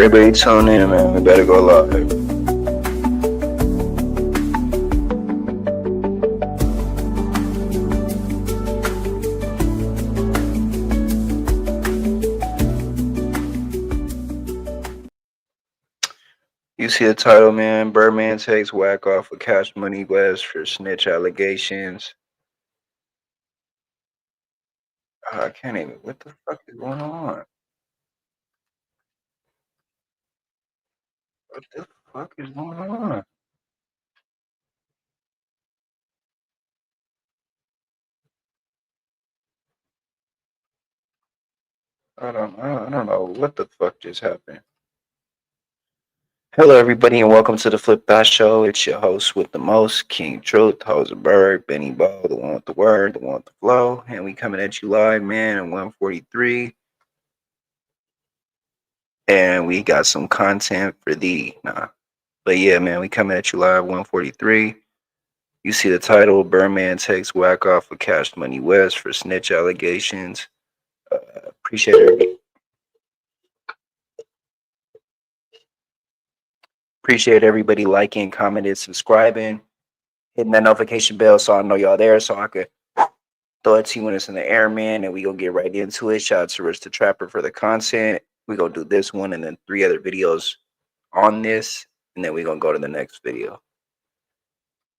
Everybody tune in, man. We better go live. You see the title, man. Birdman takes whack off of Cash Money West for snitch allegations. I can't even. What the fuck is going on? What the fuck is going on? I don't know what the fuck just happened. Hello, everybody, and welcome to the Flip Bash Show. It's your host with the most, King Truth, Hosenberg, Benny Bo, the one with the word, the one with the flow, and we coming at you live, man, at 143. And we got some content for thee. But yeah, man, we coming at you live 143. You see the title, Birdman takes whack off of Cash Money West for snitch allegations. Appreciate everybody. Appreciate everybody liking, commenting, subscribing, hitting that notification bell so I know y'all there, so I could throw it to you when it's in the air, man, and we gonna get right into it. Shout out to Rich the Trapper for the content. We gonna do this one and then 3 other videos on this, and then we gonna go to the next video.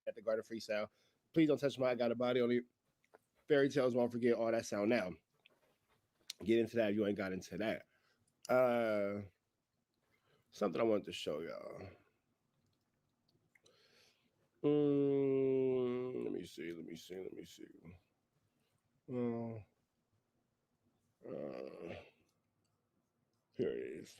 At the Garden Freestyle. Please don't touch my I got a body on you. Fairy tales won't forget all that sound now. Get into that if you ain't got into that. Something I wanted to show y'all. Let me see. Here it is.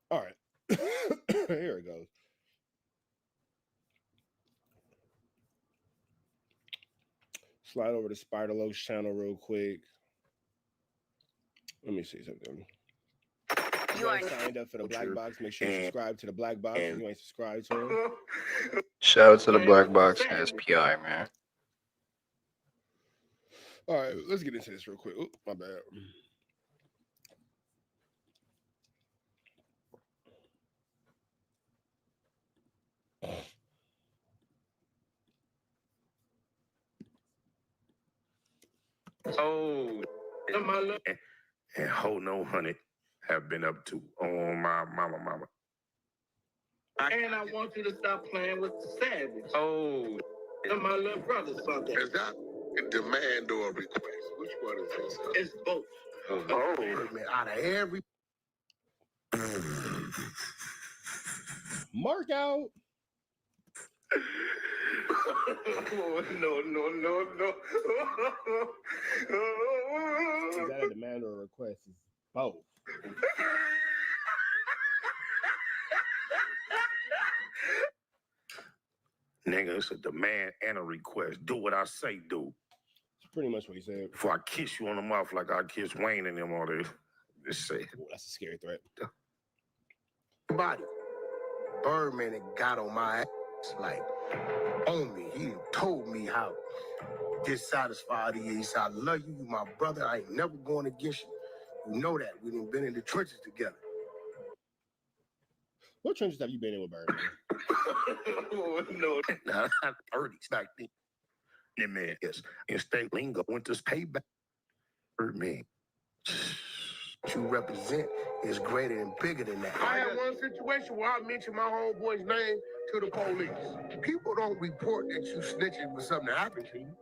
All right. Here it goes. Slide over to Spider Lowe's channel real quick. Let me see something. You ain't signed up for the Black Box. Make sure you subscribe to the Black Box if you ain't subscribed to it. Shout out to the Black Box and SPI, man. All right, let's get into this real quick. Oop, my bad. Oh, and Ho No Honey have been up to on my mama. And I want you to stop playing with the savage. Oh, And my little brother Sunday. Is that a demand or a request? Which one is this? It's both. oh. Man, out of every Mark out. Oh, no. Is that a demand or a request? It's both. Nigga, it's a demand and a request. Do what I say, do. It's pretty much what he said. Before I kiss you on the mouth like I kiss Wayne and them all day. Just say it. Ooh, that's a scary threat. body. Birdman had got on my ass, like, on me. He told me how dissatisfied he is. He said, I love you, you my brother. I ain't never going against you. You know that. We done been in the trenches together. What trenches have you been in with Birdman? Oh, no. Now, 30s back then. Yeah, man, yes. In state lingo, went to payback. Birdman. What you represent is greater and bigger than that. I had one situation where I mentioned my homeboy's name to the police. People don't report that you snitching for something that happened to you.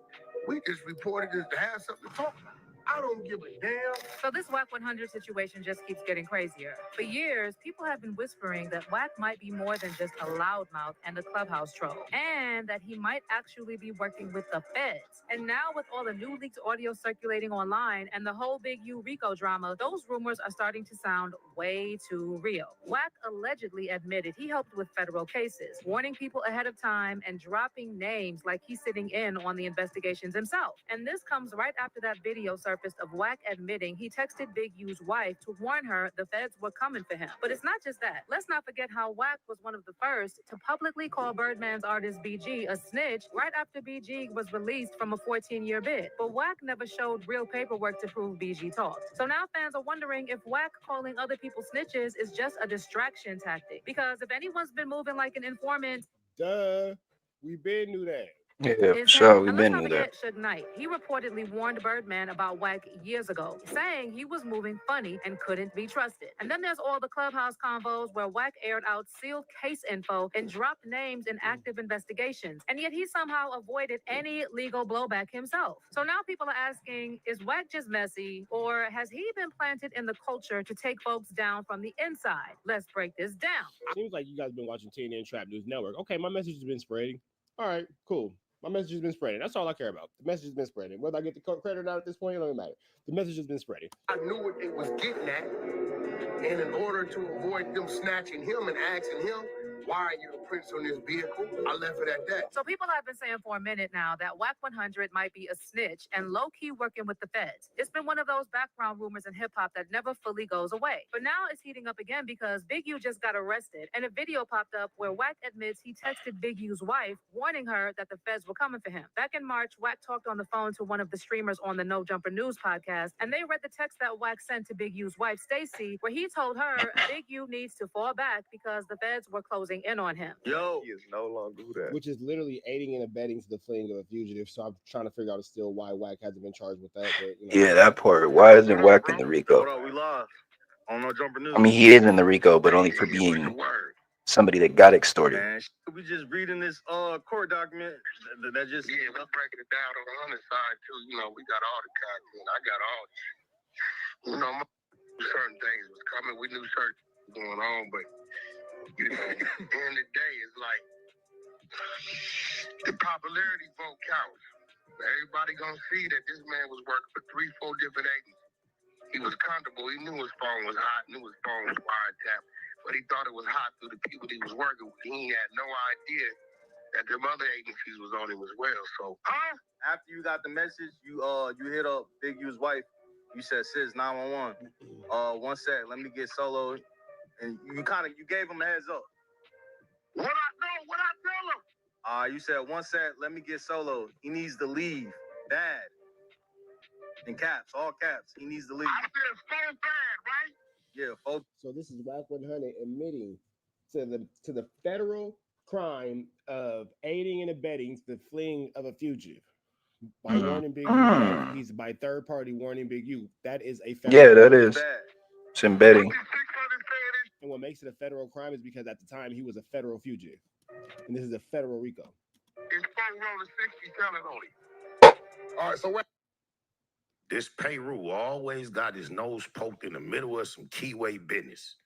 We just reported it to have something to talk about. I don't give a damn. So this Wack 100 situation just keeps getting crazier. For years, people have been whispering that Wack might be more than just a loudmouth and a clubhouse troll, and that he might actually be working with the feds. And now with all the new leaked audio circulating online and the whole Big U Rico drama, those rumors are starting to sound way too real. Wack allegedly admitted he helped with federal cases, warning people ahead of time and dropping names like he's sitting in on the investigations himself. And this comes right after that video surfaced surfaced of Wack admitting he texted Big U's wife to warn her the feds were coming for him. But it's not just that. Let's not forget how Wack was one of the first to publicly call Birdman's artist BG a snitch right after BG was released from a 14-year bid. But Wack never showed real paperwork to prove BG talked. So now fans are wondering if Wack calling other people snitches is just a distraction tactic. Because if anyone's been moving like an informant, Duh. We been knew that. Yeah, for is sure. him. We've And let's been not knew that. forget Suge Knight. He reportedly warned Birdman about Wack years ago, saying he was moving funny and couldn't be trusted. And then there's all the Clubhouse convos where Wack aired out sealed case info and dropped names in active investigations. And yet he somehow avoided any legal blowback himself. So now people are asking, is Wack just messy, or has he been planted in the culture to take folks down from the inside? Let's break this down. Seems like you guys been watching TNN Trap News Network. Okay, my message has been spreading. All right, cool. My message has been spreading. That's all I care about. The message has been spreading. Whether I get the credit or not at this point, it don't matter. The message has been spreading. I knew what they was getting at, and in order to avoid them snatching him and asking him, why are you the prince on this vehicle, I left it at that. So people have been saying for a minute now that Wack 100 might be a snitch and low-key working with the feds. It's been one of those background rumors in hip-hop that never fully goes away. But now it's heating up again because Big U just got arrested, and a video popped up where Wack admits he texted Big U's wife, warning her that the feds were coming for him. Back in March, Wack talked on the phone to one of the streamers on the No Jumper News podcast, and they read the text that Wack sent to Big U's wife, Stacy, where he told her Big U needs to fall back because the feds were closing in on him. Yo, he is no longer who that. Which is literally aiding and abetting to the fleeing of a fugitive. So I'm trying to figure out still why Wack hasn't been charged with that. But, you know. Yeah, that part. Why isn't Wack in the Rico? Hold on, we live on No Jumper News. I mean, he is in the Rico, but only for being somebody that got extorted. Man, we just reading this court document that just Yeah, we're breaking it down on the other side too. You know, we got all the content. I got all. You know, certain things was coming. We knew certain things going on, but you know, at the end of the day, it's like the popularity vote counts. Everybody gonna see that this man was working for 3-4 different agencies. He was comfortable. He knew his phone was hot. Knew his phone was wiretapped, but he thought it was hot through the people he was working with. He had no idea that them other agencies was on him as well. So, after you got the message, you hit up Big U's wife. You said, "Sis, 911. 1 sec, let me get solo." And you gave him a heads up. what I tell him? You said, "1 sec, let me get solo. He needs to leave. Bad." In caps, all caps. He needs to leave. I said so bad, right? Yeah, folks. So this is Wack 100 admitting to the federal crime of aiding and abetting the fleeing of a fugitive by warning Big U. He's by third party warning Big U. That is a federal Yeah, that is. Bad. It's embedding. And what makes it a federal crime is because at the time he was a federal fugitive. And this is a federal RICO. It's 4 rolling 60 telling on him. All right, so what? This Peru always got his nose poked in the middle of some keyway business.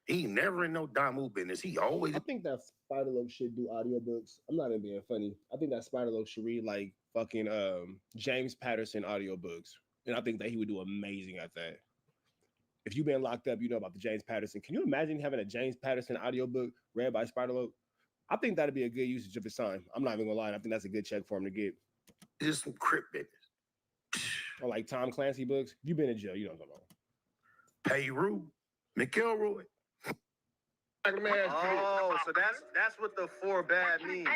He never in no Damu business. He always. I think that Spider-Loc should do audiobooks. I'm not even being funny. I think that Spider-Loc should read like fucking James Patterson audiobooks. And I think that he would do amazing at that. If you've been locked up, you know about the James Patterson. Can you imagine having a James Patterson audiobook read by Spider-Loc? I think that'd be a good usage of his time. I'm not even gonna lie. I think that's a good check for him to get. Just some crip business. Or like Tom Clancy books. You've been in jail. You don't know. Peru, McElroy. Oh, so that's what the 4 bad means.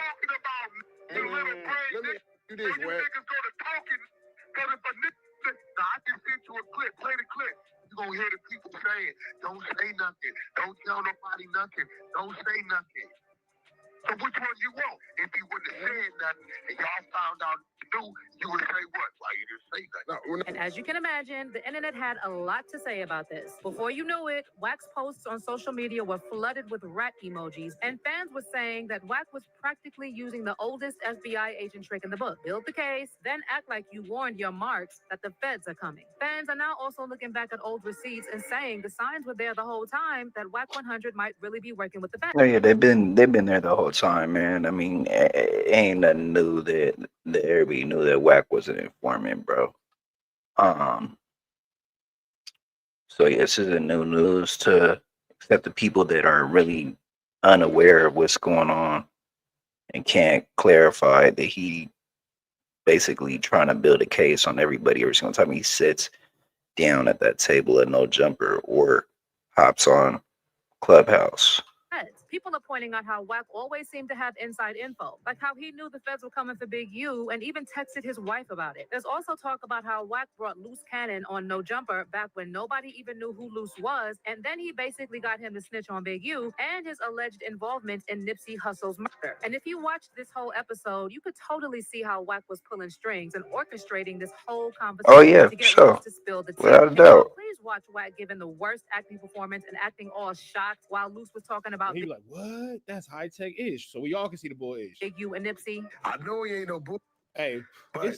Let me do this, Wes. I can send you a clip. Play the clip. You're going to hear the people saying, don't say nothing. Don't tell nobody nothing. Don't say nothing. So which one you want? If you wouldn't have said nothing and y'all found out you knew, you would say what? Why you didn't say nothing? And as you can imagine, the internet had a lot to say about this. Before you knew it, Wack's posts on social media were flooded with rat emojis, and fans were saying that Wack was practically using the oldest FBI agent trick in the book. Build the case, then act like you warned your marks that the feds are coming. Fans are now also looking back at old receipts and saying the signs were there the whole time that Wack 100 might really be working with the feds. Oh yeah, they've been there the whole time, man. I mean, ain't nothing new that everybody knew that Wack was an informant, bro. So yeah, this isn't new news to except the people that are really unaware of what's going on and can't clarify that he basically trying to build a case on everybody every single time he sits down at that table at No Jumper or hops on Clubhouse. People are pointing out how Wack always seemed to have inside info, like how he knew the feds were coming for Big U and even texted his wife about it. There's also talk about how Wack brought Loose Cannon on No Jumper back when nobody even knew who Loose was, and then he basically got him to snitch on Big U and his alleged involvement in Nipsey Hussle's murder. And if you watched this whole episode, you could totally see how Wack was pulling strings and orchestrating this whole conversation Oh yeah, to get sure, Loose to spill the tea. without a And y'all, doubt. please watch Wack giving the worst acting performance and acting all shocked while Loose was talking about And he be like, what? That's high tech ish. So we all can see the boy ish. Big U and Nipsey. I know he ain't no book, Hey, but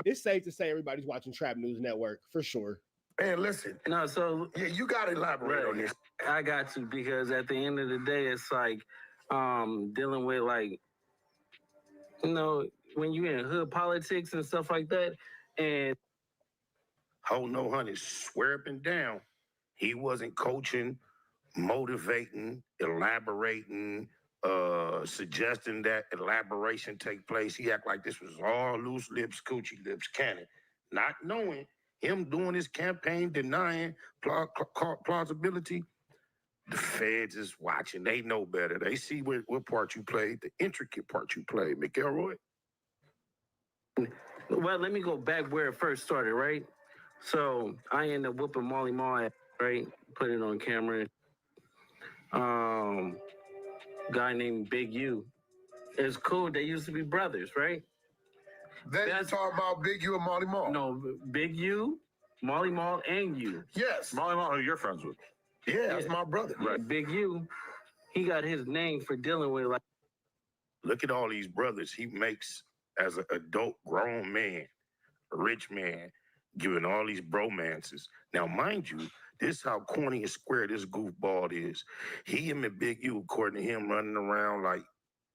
it's safe to say everybody's watching Trap News Network for sure. man, listen. No, so Yeah, you gotta elaborate on this. I got to, because at the end of the day, it's like dealing with, like, you know, when you're in hood politics and stuff like that, and Ho No Honey swear up and down he wasn't coaching, motivating, elaborating, suggesting that elaboration take place. He act like this was all loose lips, coochie lips, cannon, not knowing him doing his campaign, denying plausibility. The feds is watching. They know better. They see what part you played, the intricate part you played, McElroy. well, let me go back where it first started, right? So I ended up whooping Molly Maul, right? Put it on camera. Guy named Big U. It's cool. They used to be brothers, right? Then you talk about Big U and Molly Mall. No, Big U, Molly Maul, and you. Yes. Molly Mall, who you're friends with. Yeah, that's my brother. Right. Big U, he got his name for dealing with, like, Look at all these brothers he makes as an adult grown man, a rich man, giving all these bromances. Now, mind you, this is how corny and square this goofball is. He and Big U, according to him, running around like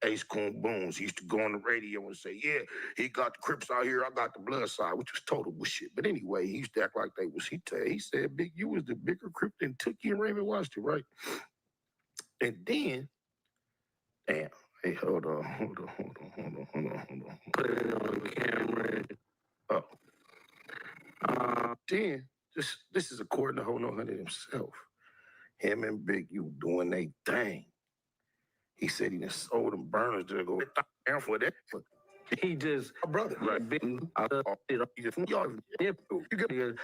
Ace Coon Boones. He used to go on the radio and say, yeah, he got the Crips out here, I got the Blood side, which was total bullshit. But anyway, he used to act like they was, he said Big U was the bigger Crip than Tookie and Raymond Washington, right? And then, damn, hey, hold on. put it on camera. Oh. Then, this is according to Ho No Honey himself. Him and Big U doing their thing. He said he done sold them burners to go down for that. He just, My brother. right, big,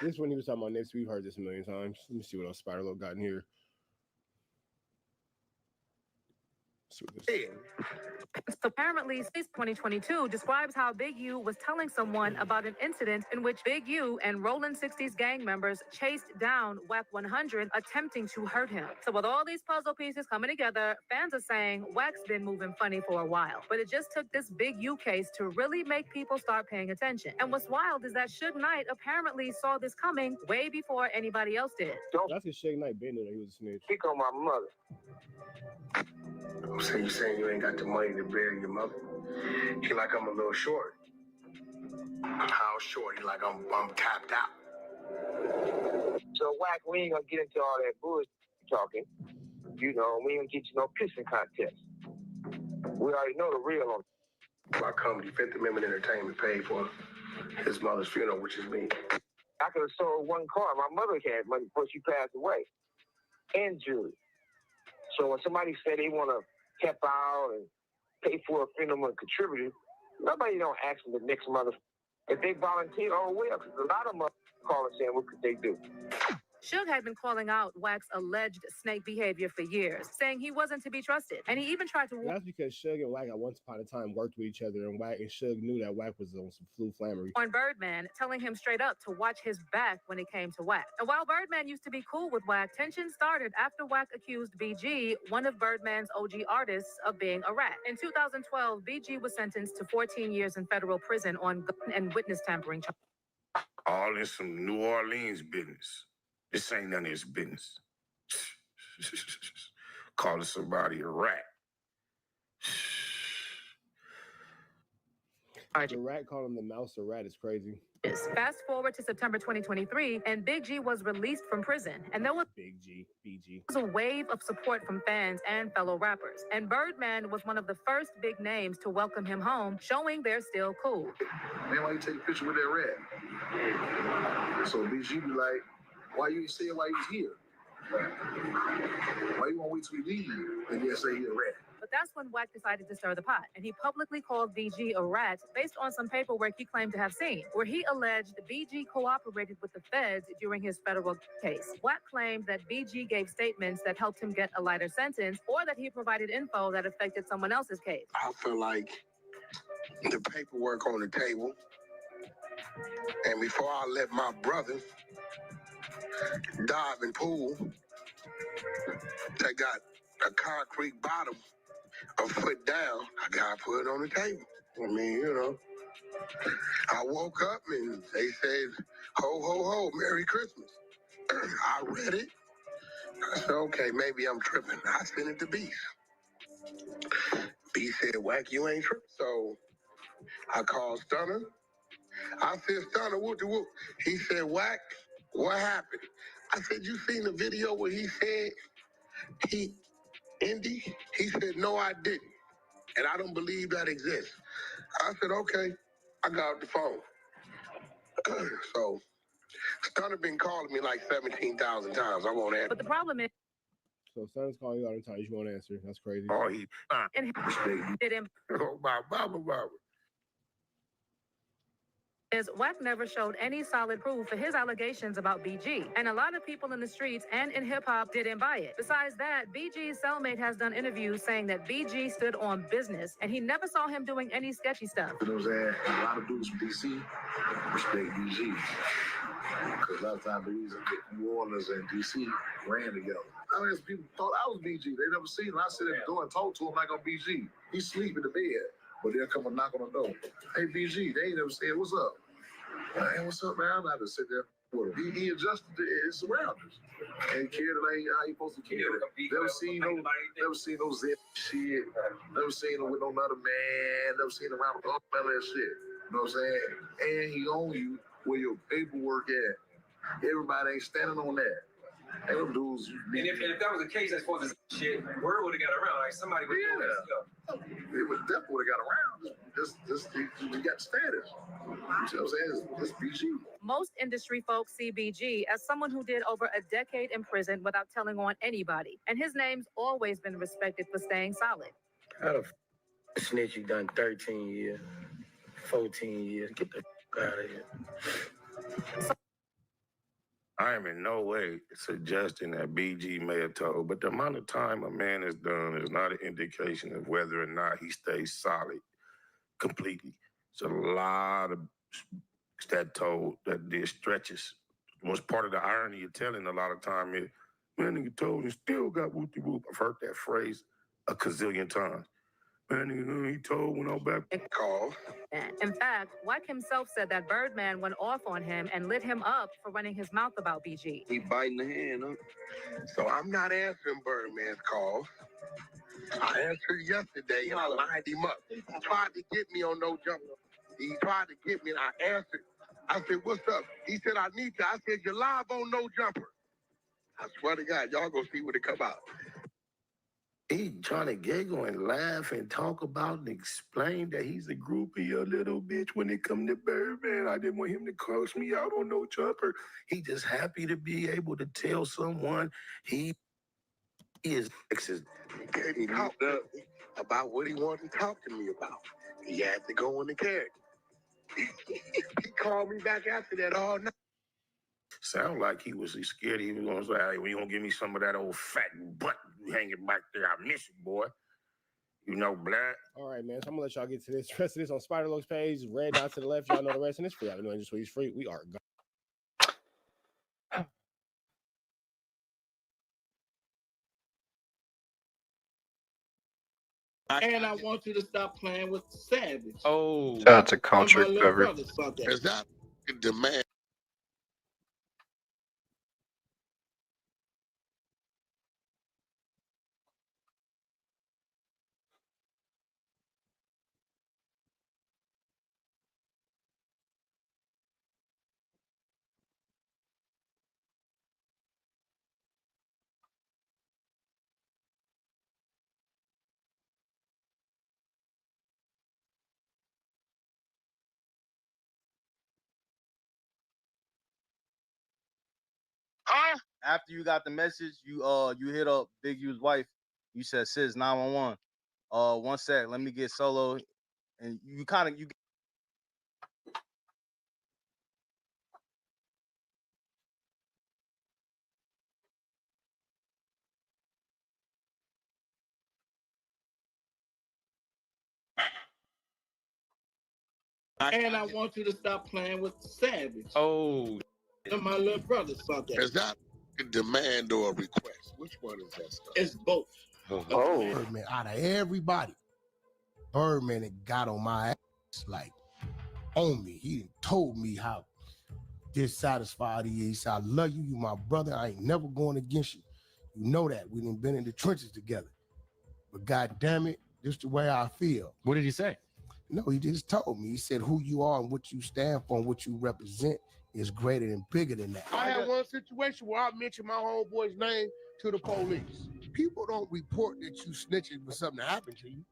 This one he was talking about Nipsey. We've heard this a million times. Let me see what else Spider Low got in here. See what this is. So apparently, Space 2022 describes how Big U was telling someone about an incident in which Big U and Rollin' 60s gang members chased down Wack 100, attempting to hurt him. So with all these puzzle pieces coming together, fans are saying Wack's been moving funny for a while. But it just took this Big U case to really make people start paying attention. And what's wild is that Suge Knight apparently saw this coming way before anybody else did. That's his Suge Knight been there. He was a snitch. Pick on my mother. So you saying you ain't got the money to bury your mother? He like I'm a little short. How short? He like I'm tapped out. So, Wack, we ain't gonna get into all that bullshit talking. You know, we ain't gonna get you no pissing contest. We already know the real on My company, Fifth Amendment Entertainment, paid for his mother's funeral, which is me. I could have sold one car. My mother had money before she passed away. And jewelry. So when somebody say they want to help out and pay for a funeral and contribute, nobody don't ask them the next mother. If they volunteer, oh well, because a lot of them call and saying, what could they do? Suge had been calling out Wack's alleged snake behavior for years, saying he wasn't to be trusted. And he even tried to That's because Suge and Wack at once upon a time worked with each other, and Wack and Suge knew that Wack was on some flu flammery. warn Birdman, telling him straight up to watch his back when it came to Wack. And while Birdman used to be cool with Wack, tension started after Wack accused BG, one of Birdman's OG artists, of being a rat. In 2012, BG was sentenced to 14 years in federal prison on gun and witness tampering charges. All in some New Orleans business. This ain't none of his business. Calling somebody a rat. The rat called him the mouse or rat is crazy. Fast forward to September 2023, and Big G was released from prison, and there was Big G, BG. a wave of support from fans and fellow rappers. And Birdman was one of the first big names to welcome him home, showing they're still cool. Man, why you take a picture with that rat? So BG be like, why you ain't saying why he's here? Why you want to wait till he leave and then say he a rat? But that's when Wack decided to stir the pot, and he publicly called BG a rat based on some paperwork he claimed to have seen, where he alleged BG cooperated with the feds during his federal case. Wack claimed that BG gave statements that helped him get a lighter sentence, or that he provided info that affected someone else's case. I feel like the paperwork on the table, and before I let my brother dive in pool that got a concrete bottom a foot down, I gotta put it on the table. I mean, you know, I woke up and they said, ho, ho, ho, Merry Christmas. I read it. I said, okay, maybe I'm tripping. I sent it to Beast. Beast said, Wack, you ain't tripping. So I called Stunner. I said, Stunner, whoop de whoop. He said, Wack, what happened? I said, you seen the video where he said Indy? He said, no, I didn't. And I don't believe that exists. I said, okay. I got off the phone. So Stunner been calling me like 17,000 times. I won't answer. But the problem is, So Stunner's calling you all the time. You won't answer. That's crazy. Oh, he and did him oh my mama. is Wack never showed any solid proof for his allegations about BG, and a lot of people in the streets and in hip-hop didn't buy it. Besides that, BG's cellmate has done interviews saying that BG stood on business, and he never saw him doing any sketchy stuff. You know what I'm saying? A lot of dudes from DC respect BG. Because a lot of times New Orleans and DC ran together. I mean, people thought I was BG. They never seen him. I sit at the door and talk to him like I'm BG. He sleep in the bed. But they'll come and knock on the door. Hey, BG, they ain't never said, what's up? Hey, what's up, man? I'm not to sit there with him. He adjusted his surroundings. And cared like how he supposed to care. Never seen no zip shit. Never seen him with no other man. Never seen him around with all that shit. You know what I'm saying? And he own you where your paperwork at. Everybody ain't standing on that. And them dudes. And if that was the case, as far as this shit, word would have got around. Like somebody would do it. It would definitely would have got around. You got status. You know what I'm saying? It's BG. Most industry folks see BG as someone who did over a decade in prison without telling on anybody, and his name's always been respected for staying solid. How the snitch you done 13 years, 14 years? Get the fuck out of here. I am in no way suggesting that BG may have told, but the amount of time a man has done is not an indication of whether or not he stays solid completely. It's a lot of that told that there's stretches. What's part of the irony of telling a lot of time is, man, nigga told and still got whoop-de-whoop. I've heard that phrase a gazillion times. Man, nigga, he told when I'm back. Call. In fact, Wack himself said that Birdman went off on him and lit him up for running his mouth about BG. He biting the hand, huh? So I'm not answering Birdman's call. I answered yesterday and I lined him up. He tried to get me on no jumper. He tried to get me and I answered. I said, what's up? He said, I need you. I said, you're live on no jumper. I swear to God, y'all gonna see when it come out. He trying to giggle and laugh and talk about and explain that he's a groupie, a little bitch when it come to Birdman. I didn't want him to curse me out on no jumper. He just happy to be able to tell someone he is. He talked about what he wanted to talk to me about. He had to go in the character. He called me back after that all night. Sound like he was scared he was going to say, hey, well, you going to give me some of that old fat butt hanging back there? I miss you, boy. You know, black. All right, man. So I'm going to let y'all get to this. The rest of this on Spider-Lo's page. Red dot to the left. Y'all know the rest. And it's free. I don't know. Just he's free. We are gone. And I want you to stop playing with the savage. Oh, shout out to Culture Cover. Is that demand? Huh? After you got the message, you hit up Big U's wife. You said, "Sis, 911. One sec, let me get solo." And you And I want you to stop playing with the savage. Oh, And my little brother saw that. Is that a demand or a request? Which one is that stuff? It's both. Oh, Birdman, out of everybody, Birdman had got on my ass, like, on me. He told me how dissatisfied he is. He said, I love you, you my brother. I ain't never going against you. You know that. We done been in the trenches together. But God damn it, this the way I feel. What did he say? No, he just told me. He said who you are and what you stand for and what you represent is greater and bigger than that. I had one situation where I mentioned my homeboy's name to the police. People don't report that you snitching when something happened to you.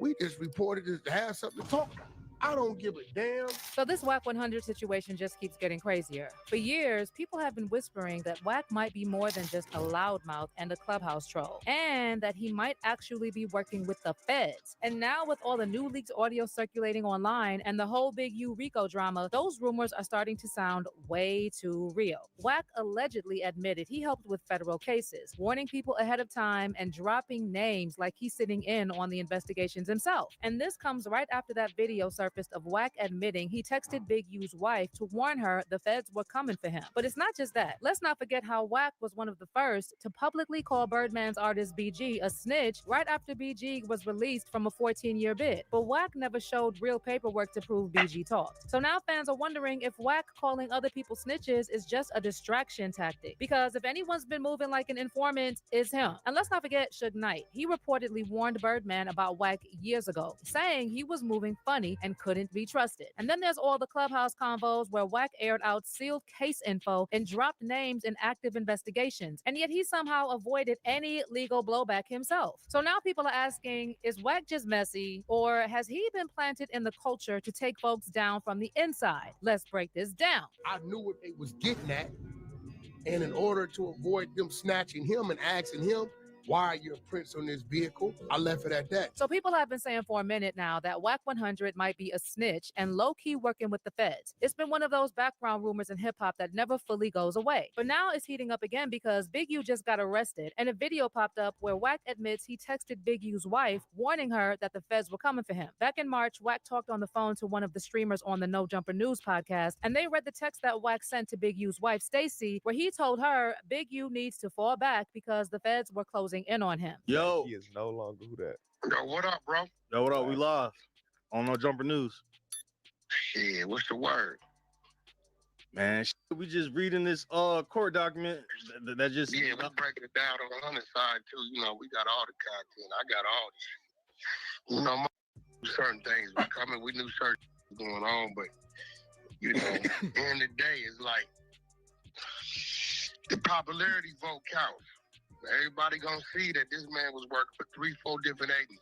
We just reported it to have something to talk about. I don't give a damn. So this Wack 100 situation just keeps getting crazier. For years, people have been whispering that Wack might be more than just a loudmouth and a clubhouse troll, and that he might actually be working with the feds. And now with all the new leaked audio circulating online and the whole Big U Rico drama, those rumors are starting to sound way too real. Wack allegedly admitted he helped with federal cases, warning people ahead of time and dropping names like he's sitting in on the investigations himself. And this comes right after that video surfaced of Wack admitting he texted Big U's wife to warn her the feds were coming for him. But it's not just that. Let's not forget how Wack was one of the first to publicly call Birdman's artist BG a snitch right after BG was released from a 14-year bid. But Wack never showed real paperwork to prove BG talked. So now fans are wondering if Wack calling other people snitches is just a distraction tactic. Because if anyone's been moving like an informant, it's him. And let's not forget Suge Knight. He reportedly warned Birdman about Wack years ago, saying he was moving funny and couldn't be trusted. And then there's all the clubhouse convos where Wack aired out sealed case info and dropped names in active investigations. And yet he somehow avoided any legal blowback himself. So now people are asking, is Wack just messy, or has he been planted in the culture to take folks down from the inside? Let's break this down. I knew what they was getting at. And in order to avoid them snatching him and asking him, why are your prints on this vehicle? I left it at that. So people have been saying for a minute now that Wack 100 might be a snitch and low-key working with the feds. It's been one of those background rumors in hip-hop that never fully goes away. But now it's heating up again because Big U just got arrested, and a video popped up where Wack admits he texted Big U's wife, warning her that the feds were coming for him. Back in March, Wack talked on the phone to one of the streamers on the No Jumper News podcast, and they read the text that Wack sent to Big U's wife, Stacy, where he told her Big U needs to fall back because the feds were closing in on him. Yo, He is no longer who that. Yo, what up, bro? yo, what up? We live on No Jumper News. Shit, what's the word? Man, we just reading this court document that just Yeah, we're breaking it down on the other side, too. You know, we got all the content. I got all this. You know, certain things were coming. We knew certain things going on, but, you know, in the day, it's like the popularity vote counts. Everybody gonna see that this man was working for 3-4 different agencies.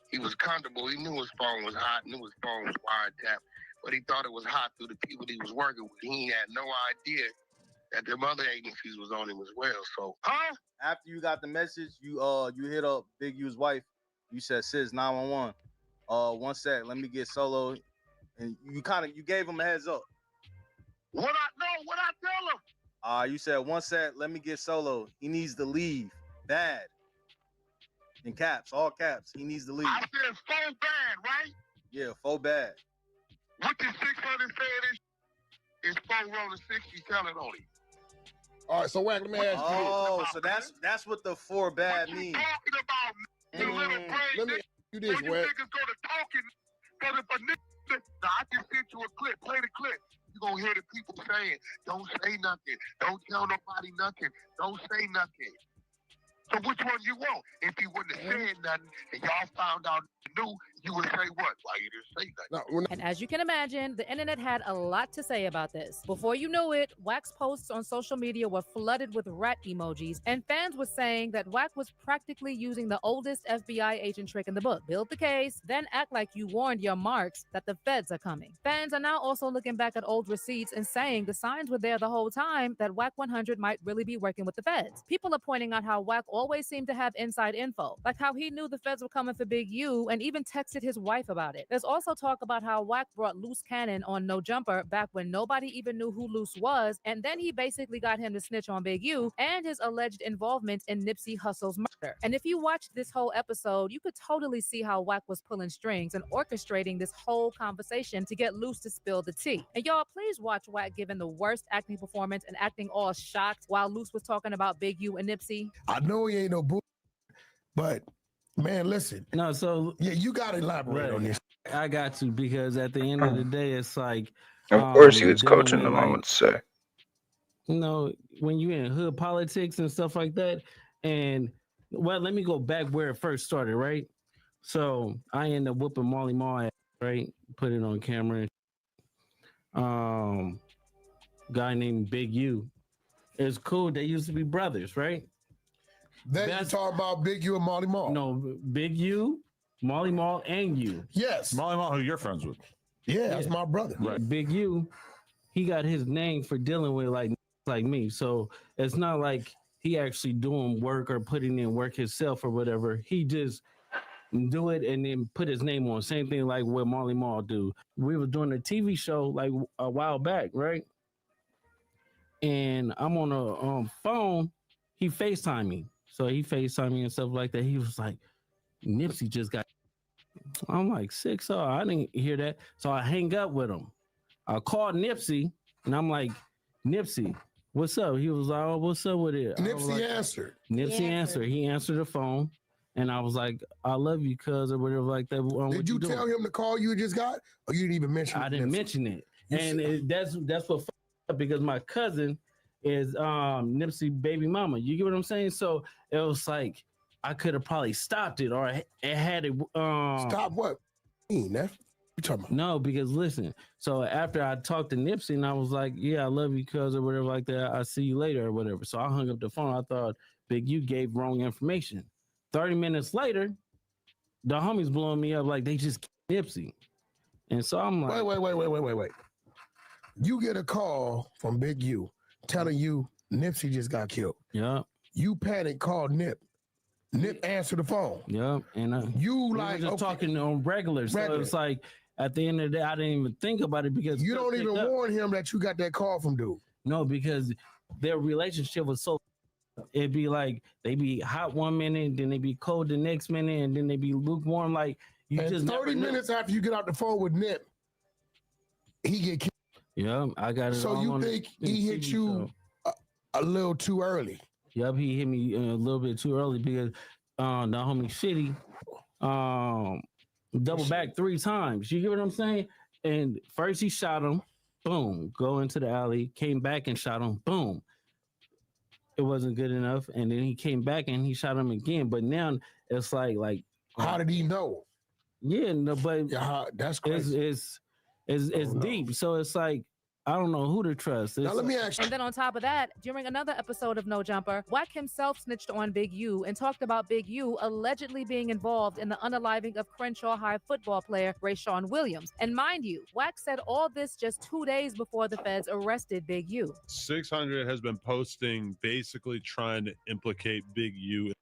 He was comfortable. He knew his phone was hot, knew his phone was wiretapped, but he thought it was hot through the people he was working with. He had no idea that them other agencies was on him as well. So, after you got the message, you hit up Big U's wife. You said, "Sis, 911. One sec, let me get solo." And you gave him a heads up. What I tell him? You said, "One sec, let me get solo. He needs to leave. Bad." In caps, all caps. He needs to leave. I said so bad, right? Yeah, faux bad. What the 600 saying is 4 rolling 60 telling on him. All right, so Wack, let me ask you. Oh, so that's what the 4 bad means. Talking about the little brain. Let me ask you this, Wack. You niggas go to talking, but if a nigga, now I just sent you a clip, play the clip. You're going to hear the people saying, don't say nothing. Don't tell nobody nothing. Don't say nothing. So which one you want? If he wouldn't have said nothing and y'all found out new, You would say what? Why you didn't say that? No, we're not. And as you can imagine, the internet had a lot to say about this. Before you knew it, Wack's posts on social media were flooded with rat emojis, and fans were saying that Wack was practically using the oldest FBI agent trick in the book. Build the case, then act like you warned your marks that the feds are coming. Fans are now also looking back at old receipts and saying the signs were there the whole time that Wack 100 might really be working with the feds. People are pointing out how Wack always seemed to have inside info, like how he knew the feds were coming for Big U and even texted his wife about it. There's also talk about how Wack brought Loose Cannon on No Jumper back when nobody even knew who Loose was, and then he basically got him to snitch on Big U and his alleged involvement in Nipsey Hussle's murder. And if you watch this whole episode, you could totally see how Wack was pulling strings and orchestrating this whole conversation to get Loose to spill the tea. And y'all, please watch Wack giving the worst acting performance and acting all shocked while Loose was talking about Big U and Nipsey. I know he ain't no bull, but man, listen. No, so yeah, you gotta elaborate on this. I got to, because at the end of the day, it's like, Of course, he was dealing coaching with, them. I would say. You know, when you're in hood politics and stuff like that, and well, let me go back where it first started, right? So I ended up whooping Molly Maul, right? Put it on camera. Guy named Big U. It's cool. They used to be brothers, right? Then you talk about Big U and Molly Maul. No, Big U, Molly Maul, and you. Yes. Molly Maul, who you're friends with. Yeah, that's my brother. Right. Big U, he got his name for dealing with like me. So it's not like he actually doing work or putting in work himself or whatever. He just do it and then put his name on. Same thing like what Molly Maul do. We were doing a TV show like a while back, right? And I'm on a phone. He FaceTime me. So he FaceTime me and stuff like that. He was like, Nipsey just got. I'm like, 6-0. I didn't hear that. So I hang up with him. I called Nipsey and I'm like, Nipsey, what's up? He was like, oh, what's up with it? Nipsey answered. Nipsey answered. He answered the phone. And I was like, I love you, cuz, or whatever like that. Did you tell him the call you just got? Or you didn't even mention it? I didn't mention it. And that's what fucked up, because my cousin is Nipsey baby mama. You get what I'm saying? So it was like I could have probably stopped it, or it had it. Stop what? That's you talking about? No, because listen. So after I talked to Nipsey, and I was like, "Yeah, I love you, cuz," or whatever like that. I see you later, or whatever. So I hung up the phone. I thought Big U gave wrong information. 30 minutes later, the homies blowing me up like they just Nipsey, and so I'm like, wait. You get a call from Big U telling you Nipsey just got killed. Yeah. You panic, call Nip. Nip answered the phone. Yeah, and you we like were just talking on regular. So it's like at the end of the day, I didn't even think about it because you don't even warn him that you got that call from dude. No, because their relationship was so. It'd be like they be hot one minute, then they be cold the next minute, and then they be lukewarm. Like you and just 30 minutes after you get out the phone with Nip, he get killed. Yeah, I got it. So you think he hit you a little too early? Yep, he hit me a little bit too early because the homie Shitty double back 3 times. You get what I'm saying? And first he shot him, boom, go into the alley, came back and shot him, boom. It wasn't good enough, and then he came back and he shot him again. But now it's like how did he know? Yeah, no, but that's crazy. It's deep. So it's like I don't know who to trust. Now let me ask you. And then on top of that, during another episode of No Jumper, Wack himself snitched on Big U and talked about Big U allegedly being involved in the unaliving of Crenshaw High football player Rayshawn Williams. And mind you, Wack said all this just 2 days before the feds arrested Big U. 600 has been posting basically trying to implicate Big U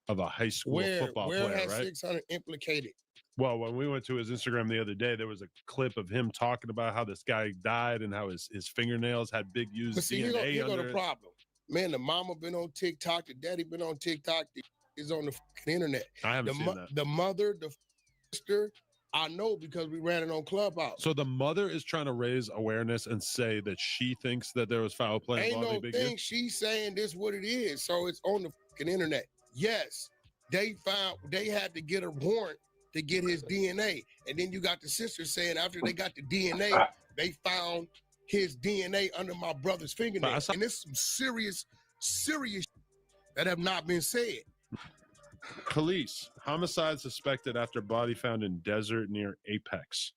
of a high school football player, Where has right? 600 implicated? Well, when we went to his Instagram the other day, there was a clip of him talking about how this guy died and how his fingernails had Big U's But see, DNA here go under the it. problem. Man, the mama been on TikTok, the daddy been on TikTok, the is on the fucking internet. I haven't seen that. The mother, the sister, I know because we ran it on Clubhouse. So the mother is trying to raise awareness and say that she thinks that there was foul play Ain't involving no Big thing. U. She's saying this what it is. So it's on the fucking internet. Yes, they had to get a warrant to get his DNA. And then you got the sister saying after they got the DNA, they found his DNA under my brother's fingernail. And there's some serious that have not been said. Police. Homicide suspected after body found in desert near Apex.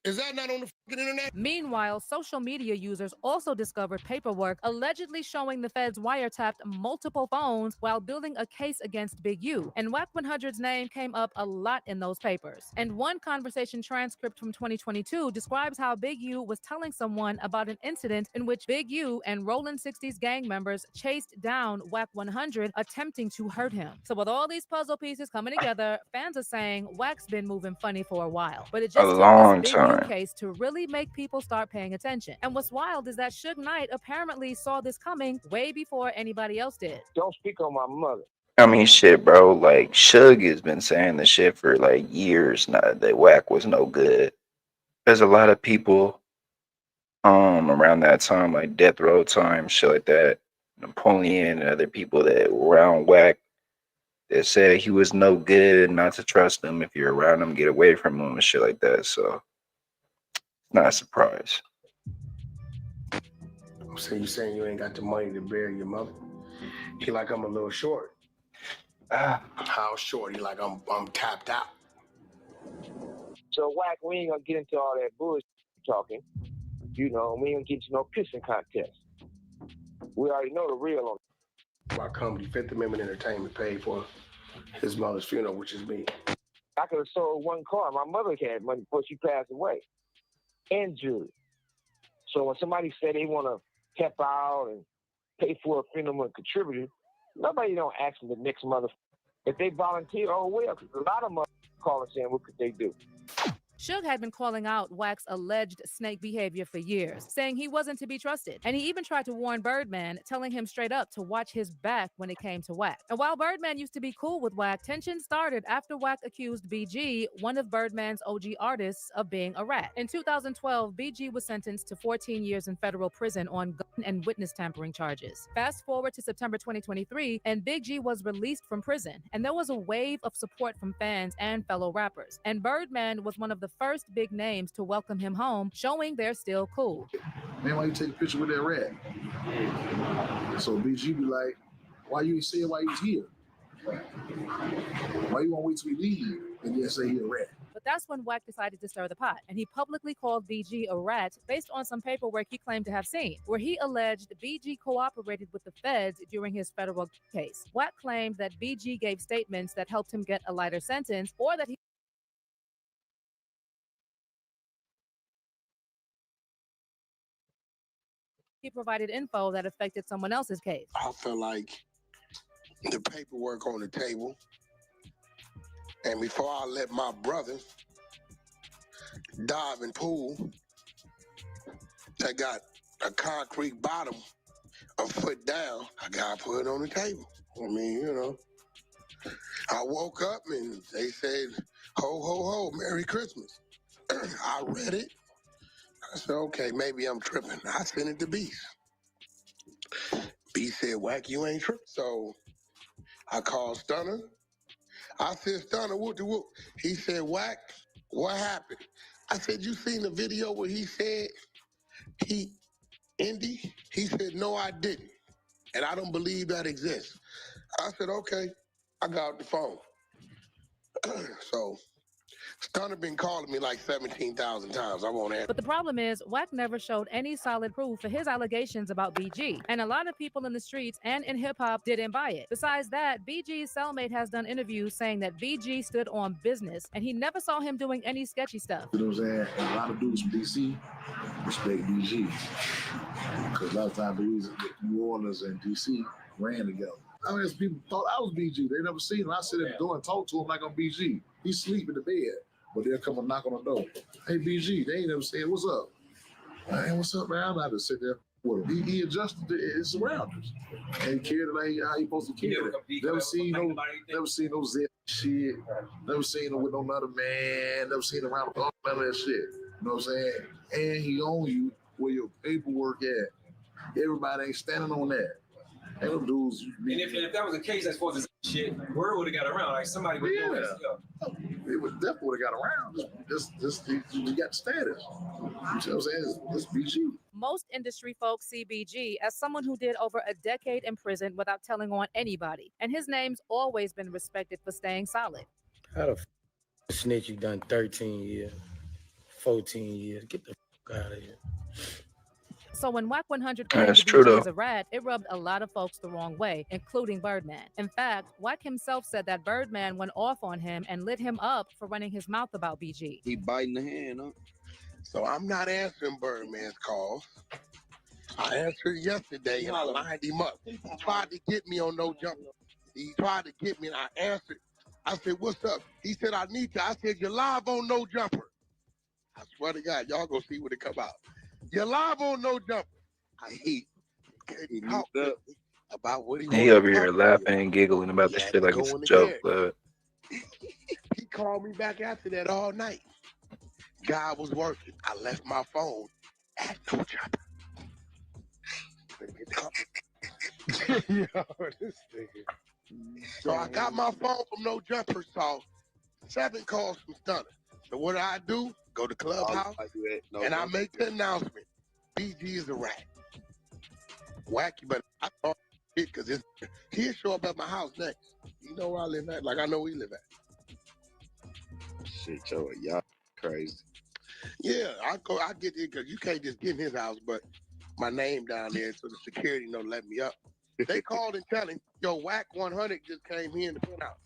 Is that not on the fucking internet? Meanwhile, social media users also discovered paperwork allegedly showing the feds wiretapped multiple phones while building a case against Big U. And Wack 100's name came up a lot in those papers. And one conversation transcript from 2022 describes how Big U was telling someone about an incident in which Big U and Rollin' 60s gang members chased down Wack 100, attempting to hurt him. So with all these puzzle pieces coming together, fans are saying Wack's been moving funny for a while. But it A just took long this Big U time. case to really make people start paying attention. And what's wild is that Suge Knight apparently saw this coming way before anybody else did. Don't speak on my mother. I mean, shit, bro. Like, Suge has been saying the shit for like years now that Wack was no good. There's a lot of people around that time, like Death Row time, shit like that, Napoleon and other people that were around Wack that said he was no good, not to trust him. If you're around him, get away from him and shit like that. So, not a surprise. So you saying you ain't got the money to bury your mother? He like I'm a little short. How short? He like I'm tapped out. So, Wack, we ain't gonna get into all that bullshit talking. You know, we ain't gonna get into no pissing contest. We already know the real on My company, Fifth Amendment Entertainment, paid for his mother's funeral, which is me. I could have sold one car. My mother had money before she passed away. And jewelry. So when somebody said they want to help out and pay for a funeral and contribute, nobody don't ask them the next mother. If they volunteer, oh well, because a lot of mother calling saying, what could they do? Suge had been calling out Wack's alleged snake behavior for years, saying he wasn't to be trusted. And he even tried to warn Birdman, telling him straight up to watch his back when it came to Wack. And while Birdman used to be cool with Wack, tension started after Wack accused BG, one of Birdman's OG artists, of being a rat. In 2012, BG was sentenced to 14 years in federal prison on gun and witness tampering charges. Fast forward to September 2023, and Big G was released from prison. And there was a wave of support from fans and fellow rappers. And Birdman was one of the first big names to welcome him home, showing they're still cool. Man, why you take a picture with that rat? So BG be like, why you ain't saying why he was here? Why you want to wait till we leave and then say he a rat? But that's when Wack decided to stir the pot, and he publicly called BG a rat based on some paperwork he claimed to have seen, where he alleged BG cooperated with the feds during his federal case. Wack claimed that BG gave statements that helped him get a lighter sentence, or that he provided info that affected someone else's case. I feel like the paperwork on the table, and before I let my brother dive in pool that got a concrete bottom a foot down, I gotta put it on the table. I mean, you know, I woke up and they said, ho, ho, ho, Merry Christmas. I read it. I said, okay, maybe I'm tripping. I sent it to Beast. Beast said, Wack, you ain't tripping. So I called Stunner. I said, Stunner, whoop de whoop. He said, Wack, what happened? I said, you seen the video where he said Indy? He said, no, I didn't. And I don't believe that exists. I said, okay. I got off the phone. So Stunner been calling me like 17,000 times. I won't answer. But the problem is, Wack never showed any solid proof for his allegations about BG. And a lot of people in the streets and in hip-hop didn't buy it. Besides that, BG's cellmate has done interviews saying that BG stood on business, and he never saw him doing any sketchy stuff. You know what I'm saying? And a lot of dudes from DC respect BG. Because a lot of times the reason that New Orleans and DC ran together. I mean, people thought I was BG. They never seen him. I sit at the door and talk to him like I'm BG. He sleep in the bed. But they'll come and knock on the door. Hey, BG, they ain't never saying, what's up? Man, what's up, man? I'm not to sit there with him. He adjusted to his surroundings. And he cared like how he supposed to care. Never seen no Zip shit. Never seen him with no other man. Never seen him around with none of that shit. You know what I'm saying? And he own you where your paperwork at. Everybody ain't standing on that. And them dudes. And if that was the case, as far as this shit, word would have got around. Like somebody would do it. It would definitely got around. You got the status. You know what I'm saying? It's BG. most industry folks see BG as someone who did over a decade in prison without telling on anybody, and his name's always been respected for staying solid. How the snitch you done 13 years, 14 years? Get the fuck out of here. So when Wack 100 claimed That's the true BG though. is a rat, it rubbed a lot of folks the wrong way, including Birdman. In fact, Wack himself said that Birdman went off on him and lit him up for running his mouth about BG. He biting the hand, huh? So I'm not answering Birdman's calls. I answered yesterday and I lined him up. He tried to get me on no jumper. He tried to get me and I answered. I said, what's up? He said, I need you. I said, you're live on No Jumper. I swear to God, y'all gonna see when it come out. You're live on No Jumper. He talked about what he And he wanted over to here talk laughing and giggling about He this had shit to like go it's a in the joke, character. but He called me back after that all night. God was working. I left my phone at No Jumper. Yo, this nigga. So I got my phone from No Jumper, saw 7 calls from Stunner. So what I do? Go to Clubhouse and I make the announcement. BG is a rat. Wacky, but I thought it because he'll show up at my house next. You know where I live at? Like I know where he live at. Shit, yo, y'all crazy. Yeah, I get there because you can't just get in his house, but my name down there so the security don't let me up. They called and tell him, yo, Wack 100 just came here in the penthouse.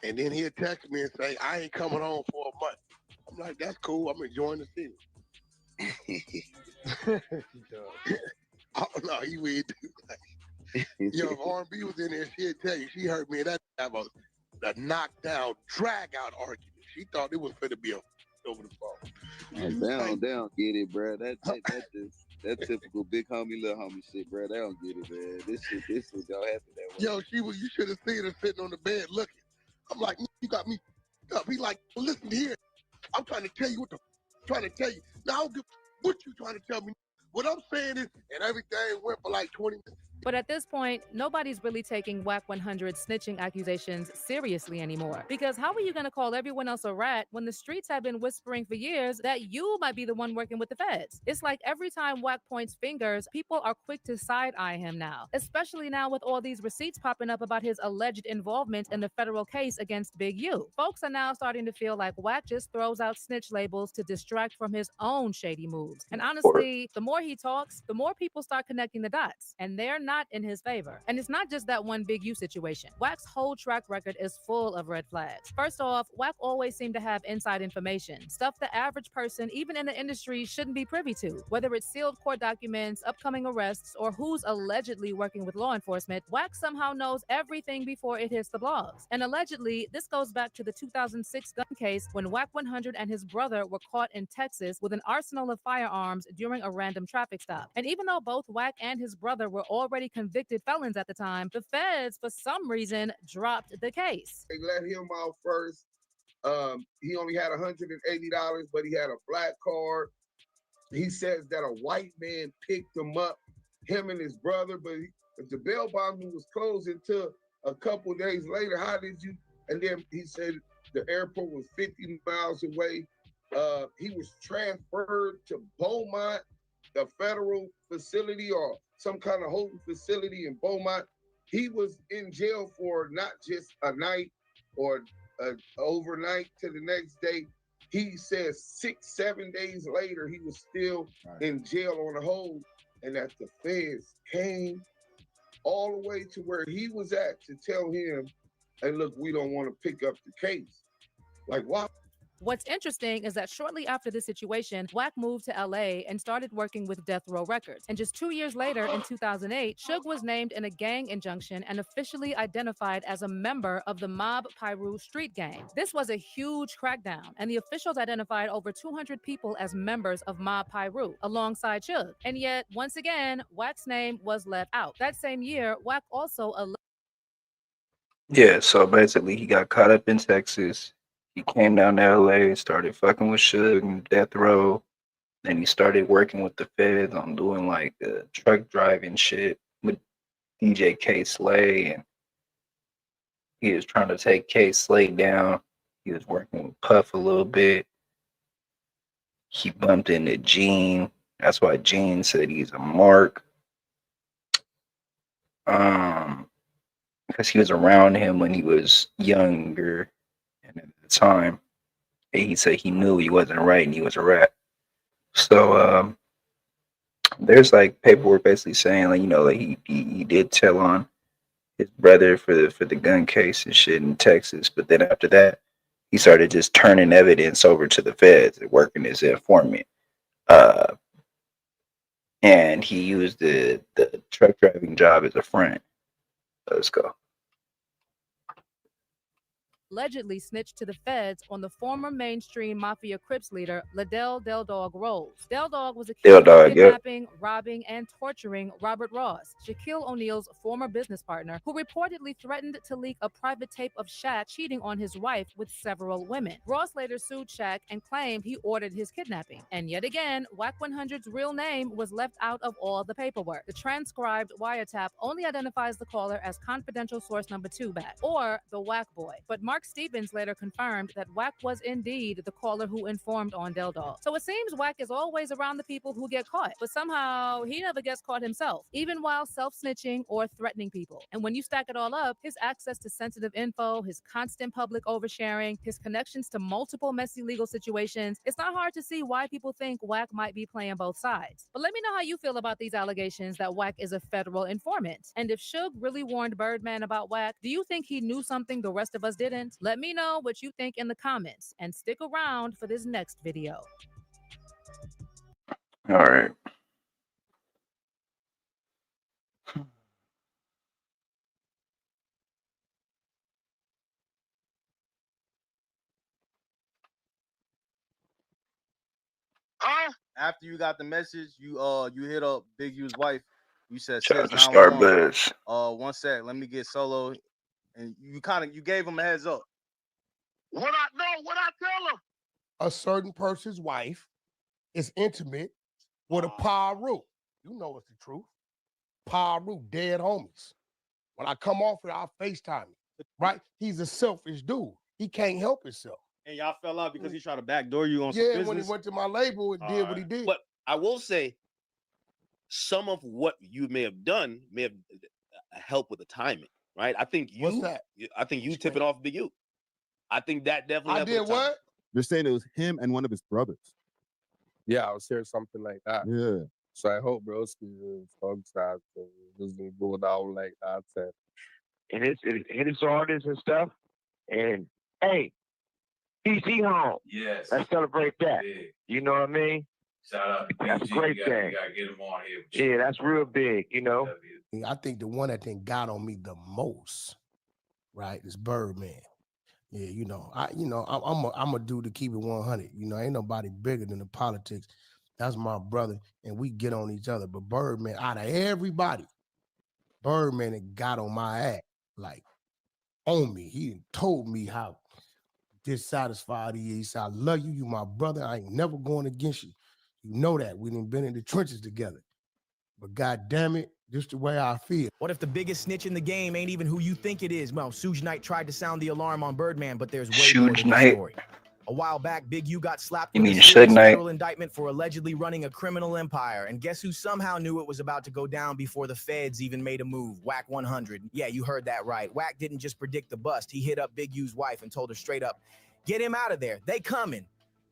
And then he'll text me and say, I ain't coming home for a month. I'm like, that's cool. I'm enjoying the city. I don't know. He weird dude. Yo, if R&B was in there, she'd tell you. She heard me and that have a knockdown, drag-out argument. She thought it was going to be over the phone. They don't get it, bro. That typical big homie, little homie shit, bro. They don't get it, man. This shit don't happen that way. Yo, you should have seen her sitting on the bed looking. I'm like, you got me up. He like, listen here. I'm trying to tell you what the I'm trying to tell you. Now, I don't give what you trying to tell me. What I'm saying is, and everything went for like 20 minutes. But at this point, nobody's really taking Wack 100 snitching accusations seriously anymore. Because how are you going to call everyone else a rat when the streets have been whispering for years that you might be the one working with the feds? It's like every time Wack points fingers, people are quick to side-eye him now, especially now with all these receipts popping up about his alleged involvement in the federal case against Big U. Folks are now starting to feel like Wack just throws out snitch labels to distract from his own shady moves. And honestly, the more he talks, the more people start connecting the dots. And they're not in his favor. And it's not just that one Big U situation. Wack's whole track record is full of red flags. First off, Wack always seemed to have inside information, stuff the average person, even in the industry, shouldn't be privy to. Whether it's sealed court documents, upcoming arrests, or who's allegedly working with law enforcement, Wack somehow knows everything before it hits the blogs. And allegedly, this goes back to the 2006 gun case when Wack 100 and his brother were caught in Texas with an arsenal of firearms during a random traffic stop. And even though both Wack and his brother were already convicted felons at the time, the feds, for some reason, dropped the case. They let him out first. He only had $180, but he had a black card. He says that a white man picked him up, him and his brother, but if the bail bonding was closed until a couple days later, how did you? And then he said the airport was 50 miles away. He was transferred to Beaumont, the federal facility, or some kind of holding facility in Beaumont. He was in jail for not just a night or overnight to the next day. He says 6-7 days later, he was still in jail on a hold, and that the feds came all the way to where he was at to tell him, hey, look, we don't want to pick up the case. Like, why? What's interesting is that shortly after this situation, Wack moved to LA and started working with Death Row Records. And just 2 years later, in 2008, Suge was named in a gang injunction and officially identified as a member of the Mob Piru street gang. This was a huge crackdown, and the officials identified over 200 people as members of Mob Piru, alongside Suge. And yet, once again, Wack's name was left out. That same year, Wack also yeah, so basically he got caught up in Texas. He came down to LA, started fucking with Suge and Death Row. Then he started working with the feds on doing like truck driving shit with DJ K Slay, and he was trying to take K Slay down. He was working with Puff a little bit. He bumped into Gene That's why Gene said he's a mark. Because he was around him when he was younger, and at the time, he said he knew he wasn't right and he was a rat. So there's like paperwork basically saying like like he did tell on his brother for the gun case and shit in Texas, but then after that, he started just turning evidence over to the feds and working as an informant. Uh, and he used the truck driving job as a front. Let's go. Allegedly snitched to the feds on the former mainstream Mafia Crips leader, Liddell Del Dog Rose. Del Dog was accused of Dog, yep. kidnapping, robbing, and torturing Robert Ross, Shaquille O'Neal's former business partner, who reportedly threatened to leak a private tape of Shaq cheating on his wife with several women. Ross later sued Shaq and claimed he ordered his kidnapping. And yet again, Wack 100's real name was left out of all the paperwork. The transcribed wiretap only identifies the caller as confidential source number 2 back, or the Wack Boy. But Mark Stevens later confirmed that Wack was indeed the caller who informed on Del Dog. So it seems Wack is always around the people who get caught, but somehow he never gets caught himself, even while self-snitching or threatening people. And when you stack it all up, his access to sensitive info, his constant public oversharing, his connections to multiple messy legal situations, it's not hard to see why people think Wack might be playing both sides. But let me know how you feel about these allegations that Wack is a federal informant. And if Suge really warned Birdman about Wack, do you think he knew something the rest of us didn't? Let me know what you think in the comments and stick around for this next video. All right. After you got the message, you hit up Big U's wife. You said, Shout out "Sis, to 911. Starbuzz. One sec, let me get solo." And you gave him a heads up. What I tell her? A certain person's wife is intimate with a Paru. You know it's the truth. Paru, dead homies. When I come off here, I'll FaceTime him. Right? He's a selfish dude. He can't help himself. And y'all fell out because he tried to backdoor you on some Yeah, business. when he went to my label and did what he did. But I will say, some of what you may have done may have helped with the timing, right? I think you. What's that? I think you tipping off Big U. I think that definitely. I did what? They're saying it was him and one of his brothers. Yeah, I was hearing something like that. Yeah. So I hope broski is that doesn't go down like that. And it's his artists and stuff. And hey, PC home. Yes. Let's celebrate that. Big. You know what I mean? Shout out to That's a PG. great You thing. gotta get him on here. Yeah, that's real big, you know. I think the one that then got on me the most, right, is Birdman. Yeah, I'm a dude to keep it 100. Ain't nobody bigger than the politics. That's my brother, and we get on each other. But Birdman, out of everybody, Birdman that got on my ass, like on me. He told me how dissatisfied he is. He said, "I love you. You my brother. I ain't never going against you. You know that. We done been in the trenches together. But God damn it, just the way I feel." What if the biggest snitch in the game ain't even who you think it is? Well, Suge Knight tried to sound the alarm on Birdman, but there's way more to the story. A while back, Big U got slapped with a serious federal indictment for allegedly running a criminal empire. And guess who somehow knew it was about to go down before the feds even made a move? Wack 100. Yeah, you heard that right. Wack didn't just predict the bust. He hit up Big U's wife and told her straight up, "Get him out of there. They coming."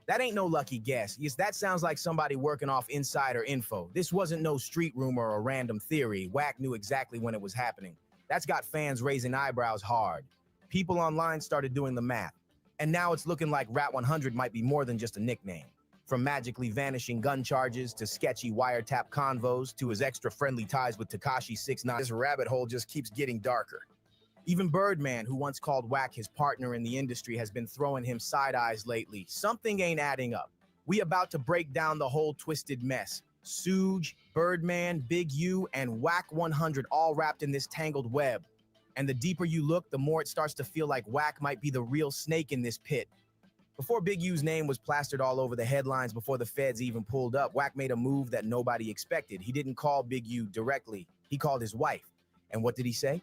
That ain't no lucky guess. Yes, that sounds like somebody working off insider info. This wasn't no street rumor or random theory. Wack knew exactly when it was happening. That's got fans raising eyebrows hard. People online started doing the math. And now it's looking like Rat 100 might be more than just a nickname. From magically vanishing gun charges to sketchy wiretap convos to his extra friendly ties with Tekashi 6ix9ine, this rabbit hole just keeps getting darker. Even Birdman, who once called Wack his partner in the industry, has been throwing him side eyes lately. Something ain't adding up. We about to break down the whole twisted mess. Suge, Birdman, Big U, and Wack 100 all wrapped in this tangled web. And the deeper you look, the more it starts to feel like Wack might be the real snake in this pit. Before Big U's name was plastered all over the headlines, before the feds even pulled up, Wack made a move that nobody expected. He didn't call Big U directly. He called his wife. And what did he say?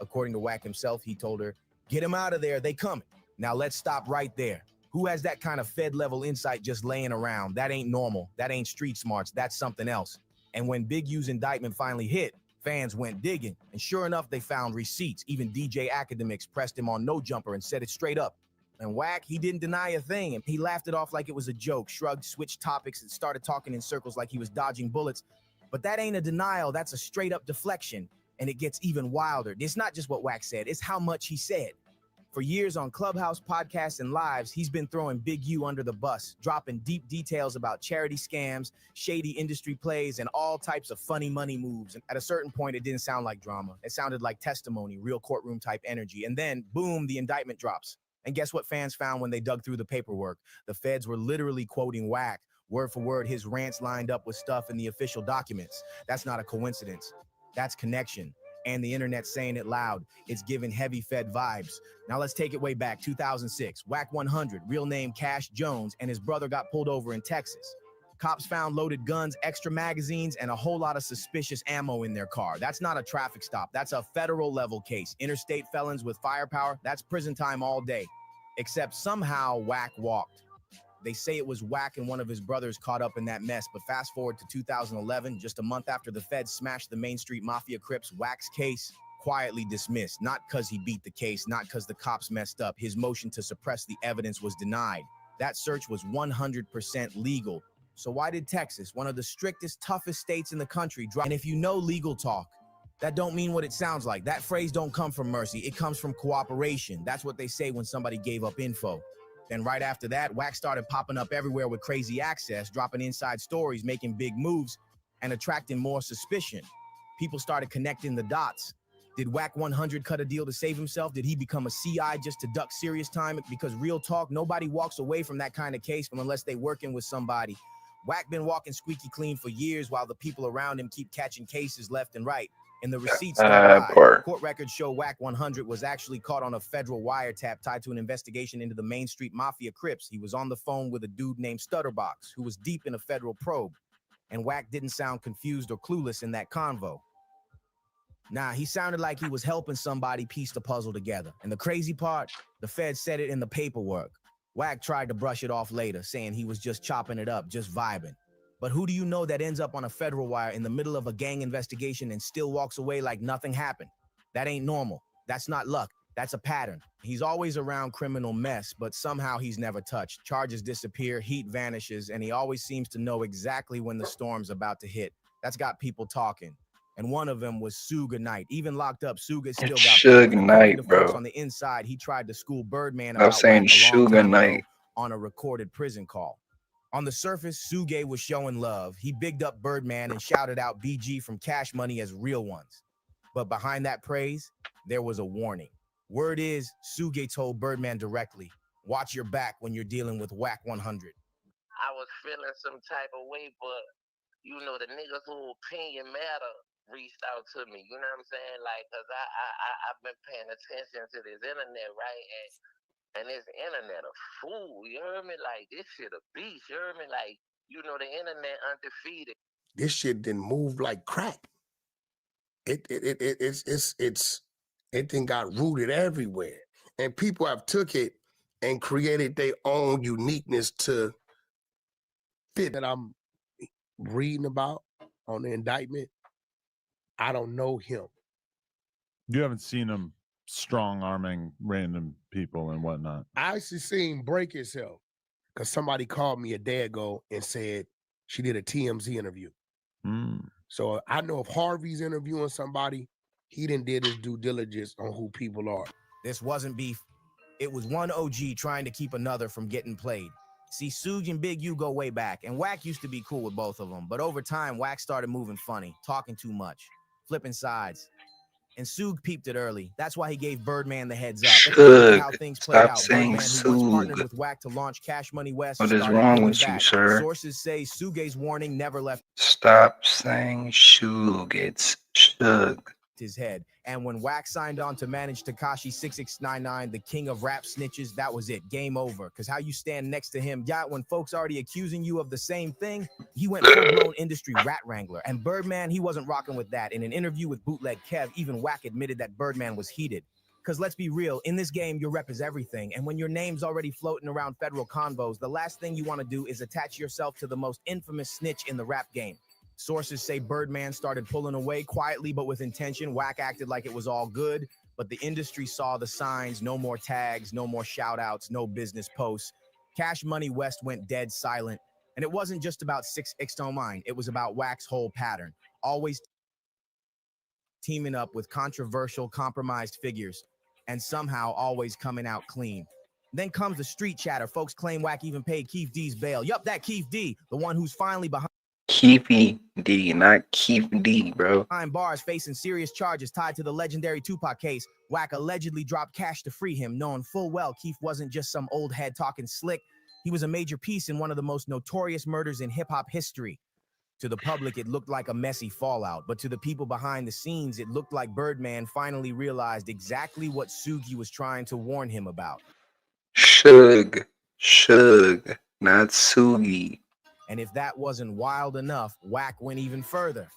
According to Wack himself, he told her, "Get him out of there. They coming." Now let's stop right there. Who has that kind of Fed level insight just laying around? That ain't normal. That ain't street smarts. That's something else. And when Big U's indictment finally hit, fans went digging. And sure enough, they found receipts. Even DJ Academics pressed him on No Jumper and said it straight up. And Wack, he didn't deny a thing. And he laughed it off like it was a joke, shrugged, switched topics, and started talking in circles like he was dodging bullets. But that ain't a denial. That's a straight up deflection. And it gets even wilder. It's not just what Wack said. It's how much he said. For years on Clubhouse, podcasts, and lives, he's been throwing Big U under the bus, dropping deep details about charity scams, shady industry plays, and all types of funny money moves. And at a certain point, it didn't sound like drama. It sounded like testimony, real courtroom type energy. And then, boom, the indictment drops. And guess what fans found when they dug through the paperwork? The feds were literally quoting Wack. Word for word, his rants lined up with stuff in the official documents. That's not a coincidence. That's connection. And the internet saying it loud. It's giving heavy Fed vibes. Now let's take it way back, 2006. Wack 100, real name Cash Jones, and his brother got pulled over in Texas. Cops found loaded guns, extra magazines, and a whole lot of suspicious ammo in their car. That's not a traffic stop. That's a federal level case. Interstate felons with firepower, that's prison time all day. Except somehow Wack walked. They say it was Wack and one of his brothers caught up in that mess, but fast forward to 2011, just a month after the feds smashed the Main Street Mafia Crips, Wack's case quietly dismissed. Not because he beat the case, not because the cops messed up. His motion to suppress the evidence was denied. That search was 100% legal. So why did Texas, one of the strictest, toughest states in the country, drop? And if you know legal talk, that don't mean what it sounds like. That phrase don't come from mercy. It comes from cooperation. That's what they say when somebody gave up info. Then right after that, Wack started popping up everywhere with crazy access, dropping inside stories, making big moves, and attracting more suspicion. People started connecting the dots. Did Wack 100 cut a deal to save himself? Did he become a CI just to duck serious time? Because real talk, nobody walks away from that kind of case unless they working with somebody. Wack been walking squeaky clean for years while the people around him keep catching cases left and right. And the receipts don't lie. Court records show Wack 100 was actually caught on a federal wiretap tied to an investigation into the Main Street Mafia Crips. He was on the phone with a dude named Stutterbox, who was deep in a federal probe. And Wack didn't sound confused or clueless in that convo. Nah, he sounded like he was helping somebody piece the puzzle together. And the crazy part, the feds said it in the paperwork. Wack tried to brush it off later, saying he was just chopping it up, just vibing. But who do you know that ends up on a federal wire in the middle of a gang investigation and still walks away like nothing happened? That ain't normal. That's not luck. That's a pattern. He's always around criminal mess, but somehow he's never touched. Charges disappear, heat vanishes, and he always seems to know exactly when the storm's about to hit. That's got people talking. And one of them was Suge Knight. Even locked up, Suge still got Suge Knight, bro. on the inside. He tried to school Birdman I was saying Suge Knight on a recorded prison call. On the surface, Suge was showing love. He bigged up Birdman and shouted out BG from Cash Money as real ones. But behind that praise, there was a warning. Word is, Suge told Birdman directly, watch your back when you're dealing with Wack 100. I was feeling some type of way, but you know, the niggas who opinion matter reached out to me. You know what I'm saying? Like, cause I've been paying attention to this internet, right? And this internet a fool. You heard me? Like, this shit a beast. You heard me? Like, you know, the internet undefeated. This shit didn't move like crack. It then got rooted everywhere, and people have took it and created their own uniqueness to fit. That I'm reading about on the indictment, I don't know him. You haven't seen him strong arming random people and whatnot. I actually seen break himself because somebody called me a day ago and said she did a TMZ interview. So I know if Harvey's interviewing somebody, he done did his due diligence on who people are. This wasn't beef. It was one OG trying to keep another from getting played. See, Suge and Big U go way back, and Wack used to be cool with both of them. But over time, Wack started moving funny, talking too much, flipping sides. And Suge peeped it early. That's why he gave Birdman the heads up. Suge, How things played stop out. saying Birdman, who once partnered Suge. with Wack to launch Cash Money West. What is started wrong pulling with you, back. sir? Sources say Suge's warning never left Stop saying Suge. It's Suge. his head. And when Wack signed on to manage Tekashi 6699, the king of rap snitches, that was it. Game over. Because how you stand next to him, when folks already accusing you of the same thing, he went full-blown industry rat wrangler. And Birdman, he wasn't rocking with that. In an interview with Bootleg Kev, even Wack admitted that Birdman was heated. Because let's be real, in this game, your rep is everything. And when your name's already floating around federal convos, the last thing you want to do is attach yourself to the most infamous snitch in the rap game. Sources say Birdman started pulling away quietly but with intention. Wack acted like it was all good, but the industry saw the signs. No more tags, no more shout outs, no business posts. Cash Money West went dead silent. And it wasn't just about 6ix Don't Mind. It was about Wack's whole pattern. Always teaming up with controversial, compromised figures, and somehow always coming out clean. Then comes the street chatter. Folks claim Wack even paid Keith D's bail. Yup, that Keith D, the one who's finally behind Keefy D, not Keith D, bro. bars facing serious charges tied to the legendary Tupac case. Wack allegedly dropped cash to free him, knowing full well Keith wasn't just some old head talking slick. He was a major piece in one of the most notorious murders in hip-hop history. To the public, it looked like a messy fallout, but to the people behind the scenes, it looked like Birdman finally realized exactly what Sugi was trying to warn him about. Suge, not Sugi. And if that wasn't wild enough, Wack went even further.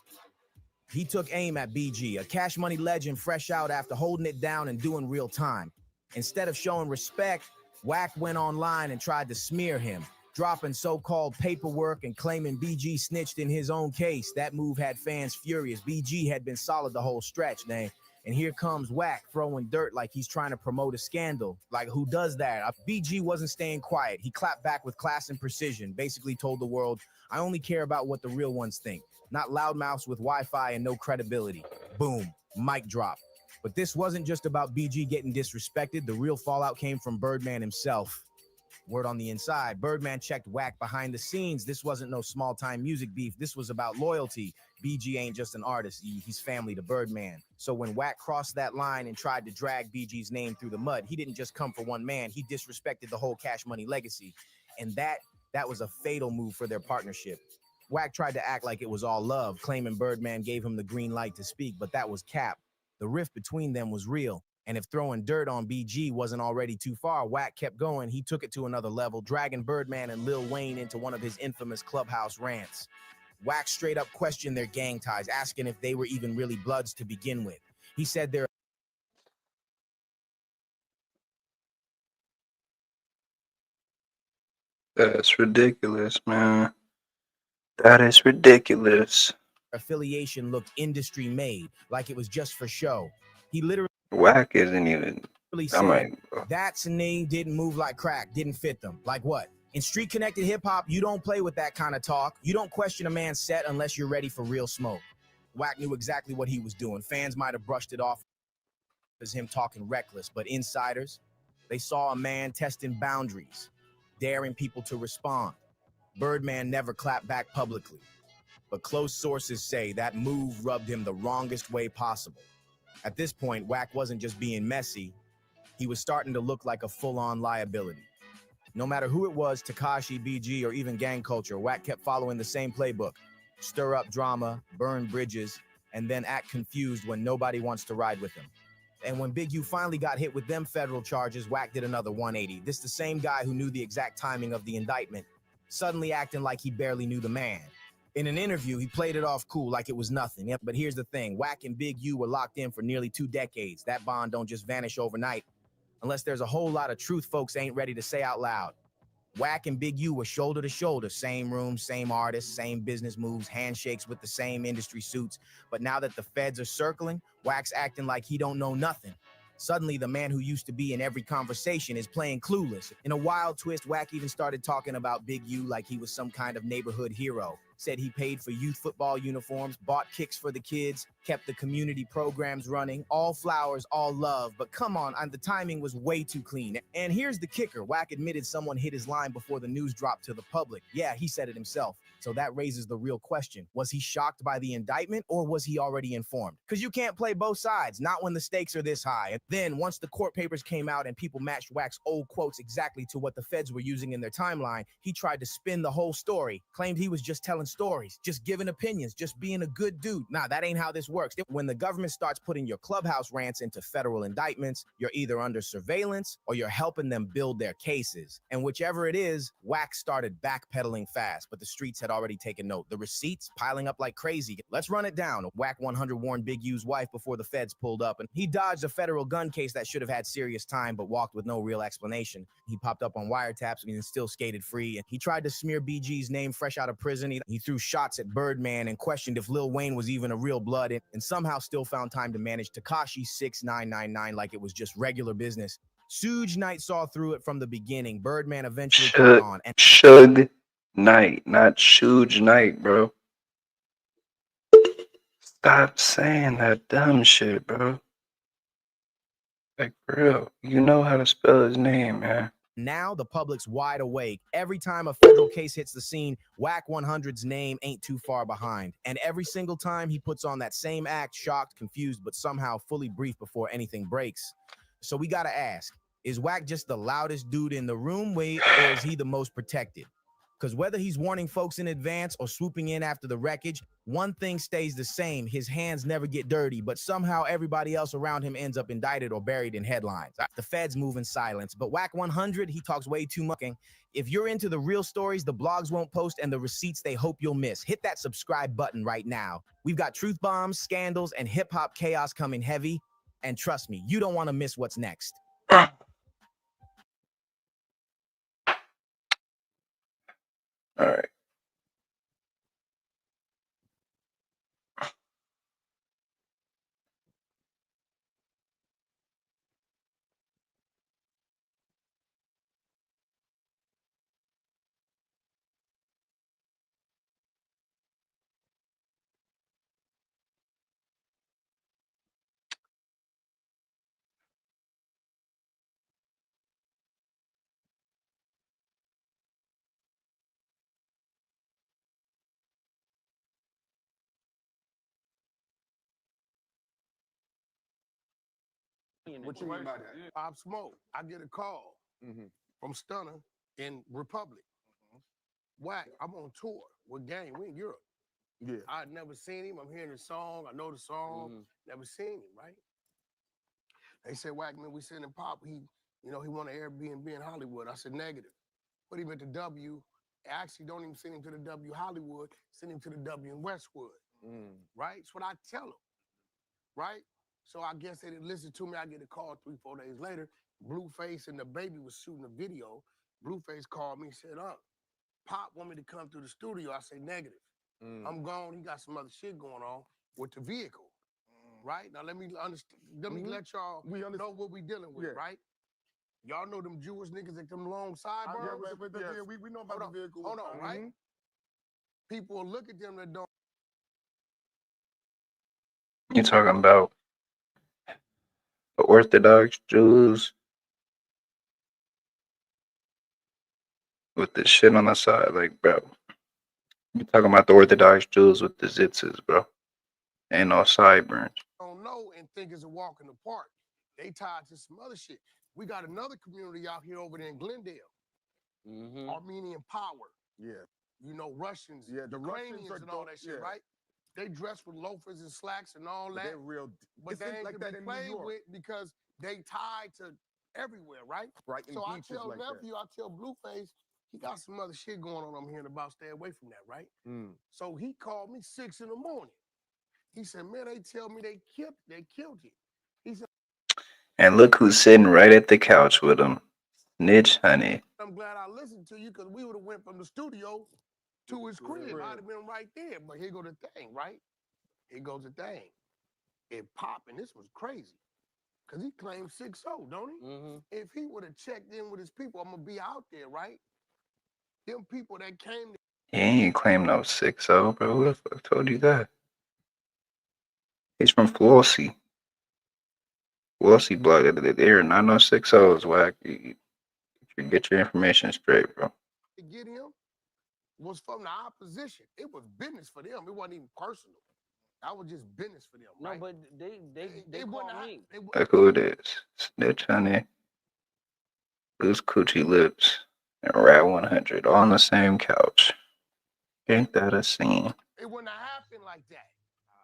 He took aim at BG, a Cash Money legend fresh out after holding it down and doing real time. Instead of showing respect, Wack went online and tried to smear him, dropping so-called paperwork and claiming BG snitched in his own case. That move had fans furious. BG had been solid the whole stretch, man. And here comes Wack throwing dirt like he's trying to promote a scandal. Like, who does that? BG wasn't staying quiet. He clapped back with class and precision, basically told the world, I only care about what the real ones think, not loudmouths with Wi-Fi and no credibility. Boom, mic drop. But this wasn't just about BG getting disrespected. The real fallout came from Birdman himself. Word on the inside, Birdman checked Wack behind the scenes. This wasn't no small-time music beef. This was about loyalty. BG ain't just an artist. He's family to Birdman. So when Wack crossed that line and tried to drag BG's name through the mud, he didn't just come for one man. He disrespected the whole Cash Money legacy. And that was a fatal move for their partnership. Wack tried to act like it was all love, claiming Birdman gave him the green light to speak, but that was cap. The rift between them was real. And if throwing dirt on BG wasn't already too far, Wack kept going. He took it to another level, dragging Birdman and Lil Wayne into one of his infamous clubhouse rants. Wack straight up questioned their gang ties, asking if they were even really Bloods to begin with. He said their That's ridiculous, man. That is ridiculous. affiliation looked industry made, like it was just for show. He literally Wack isn't even. said, that's name didn't move like crack, didn't fit them. Like what? In street connected hip hop, you don't play with that kind of talk. You don't question a man's set unless you're ready for real smoke. Wack knew exactly what he was doing. Fans might have brushed it off as him talking reckless, but insiders, they saw a man testing boundaries, daring people to respond. Birdman never clapped back publicly, but close sources say that move rubbed him the wrongest way possible. At this point, Wack wasn't just being messy, he was starting to look like a full-on liability. No matter who it was, Tekashi, BG, or even gang culture, Wack kept following the same playbook. Stir up drama, burn bridges, and then act confused when nobody wants to ride with him. And when Big U finally got hit with them federal charges, Wack did another 180. This the same guy who knew the exact timing of the indictment, suddenly acting like he barely knew the man. In an interview, he played it off cool like it was nothing. But here's the thing, Wack and Big U were locked in for nearly 2 decades. That bond don't just vanish overnight, unless there's a whole lot of truth folks ain't ready to say out loud. Wack and Big U were shoulder to shoulder, same room, same artists, same business moves, handshakes with the same industry suits. But now that the feds are circling, Wack's acting like he don't know nothing. Suddenly, the man who used to be in every conversation is playing clueless. In a wild twist, Wack even started talking about Big U like he was some kind of neighborhood hero. Said he paid for youth football uniforms, bought kicks for the kids, kept the community programs running, all flowers, all love. But come on, the timing was way too clean. And here's the kicker. Wack admitted someone hit his line before the news dropped to the public. Yeah, he said it himself. So that raises the real question. Was he shocked by the indictment or was he already informed? Because you can't play both sides, not when the stakes are this high. And then once the court papers came out and people matched Wack's old quotes exactly to what the feds were using in their timeline, he tried to spin the whole story, claimed he was just telling stories, just giving opinions, just being a good dude. Nah, that ain't how this works. When the government starts putting your clubhouse rants into federal indictments, you're either under surveillance or you're helping them build their cases. And whichever it is, Wack started backpedaling fast, but the streets had already taken note. The receipts piling up like crazy. Let's run it down. Wack 100 warned Big U's wife before the feds pulled up, and he dodged a federal gun case that should have had serious time, but walked with no real explanation. He popped up on wiretaps and still skated free, and he tried to smear BG's name fresh out of prison. He threw shots at Birdman and questioned if Lil Wayne was even a real blood, and somehow still found time to manage Tekashi 6999 like it was just regular business. Suge Knight saw through it from the beginning. Birdman eventually caught on. And Suge Knight, not Suge Knight, bro. Stop saying that dumb shit, bro. Like, for real, you know how to spell his name, man. Now the public's wide awake. Every time a federal case hits the scene, Wack 100's name ain't too far behind. And every single time he puts on that same act, shocked, confused, but somehow fully briefed before anything breaks. So we gotta ask, is Wack just the loudest dude in the room, or is he the most protected? Because whether he's warning folks in advance or swooping in after the wreckage, one thing stays the same. His hands never get dirty, but somehow everybody else around him ends up indicted or buried in headlines. The feds move in silence, but Wack 100, he talks way too much. If you're into the real stories the blogs won't post and the receipts they hope you'll miss, hit that subscribe button right now. We've got truth bombs, scandals, and hip-hop chaos coming heavy. And trust me, you don't want to miss what's next. All right. What you mean by that? Pop Smoke. I get a call from Stunner in Republic. Wack, I'm on tour with Gang. We in Europe. Yeah. I'd never seen him. I'm hearing the song. I know the song. Never seen him, right? They said, Wack, man, we sending Pop. He want an Airbnb in Hollywood. I said, negative. Put him at the W. Actually, don't even send him to the W Hollywood. Send him to the W in Westwood. Right? That's what I tell him. Right? So I guess they didn't listen to me. I get a call 3-4 days later. Blueface and the baby was shooting a video. Blueface called me and said, Pop want me to come through the studio. I say, negative. I'm gone. He got some other shit going on with the vehicle. Right? Now let me understand. Let me let y'all know what we dealing with, right? Y'all know them Jewish niggas at them long sideburns? We know about the vehicle. Hold on, right? People will look at them that don't. You talking about the Orthodox Jews with the shit on the side, like, bro. You talking about the Orthodox Jews with the zitzes, bro. Ain't no sideburns. Don't know and think it's a walk in the park. They tied to some other shit. We got another community out here over there in Glendale. Armenian power. Yeah. You know, Russians, the Ukrainians and all that shit, right? They dress with loafers and slacks and all that. They're real. But they ain't like that in New York with because they tied to everywhere, right? Right. So I tell nephew, I tell Blueface, he got some other shit going on. I'm hearing about. Stay away from that, right? So he called me 6 in the morning. He said, man, they tell me they killed it. He said, and look who's sitting right at the couch with him. Snitch, honey. I'm glad I listened to you because we would have went from the studio to his crib. I'd have been right there. But here go the thing, right? Here goes the thing. It popped, and this was crazy. Because he claimed 6-0, don't he? If he would have checked in with his people, I'm going to be out there, right? Them people that came. He ain't claim no 6-0, bro. Who the fuck told you that? He's from Flossie. Flossie block it. There, not no 6-0s, Wack. You get your information straight, bro. To get him was from the opposition. It was business for them. It wasn't even personal. That was just business for them, right? No, but they called me. Look who it is. Snitch, honey. Loose Coochie Lips. And Rat 100 all on the same couch. Ain't that a scene? It wouldn't have happened like that.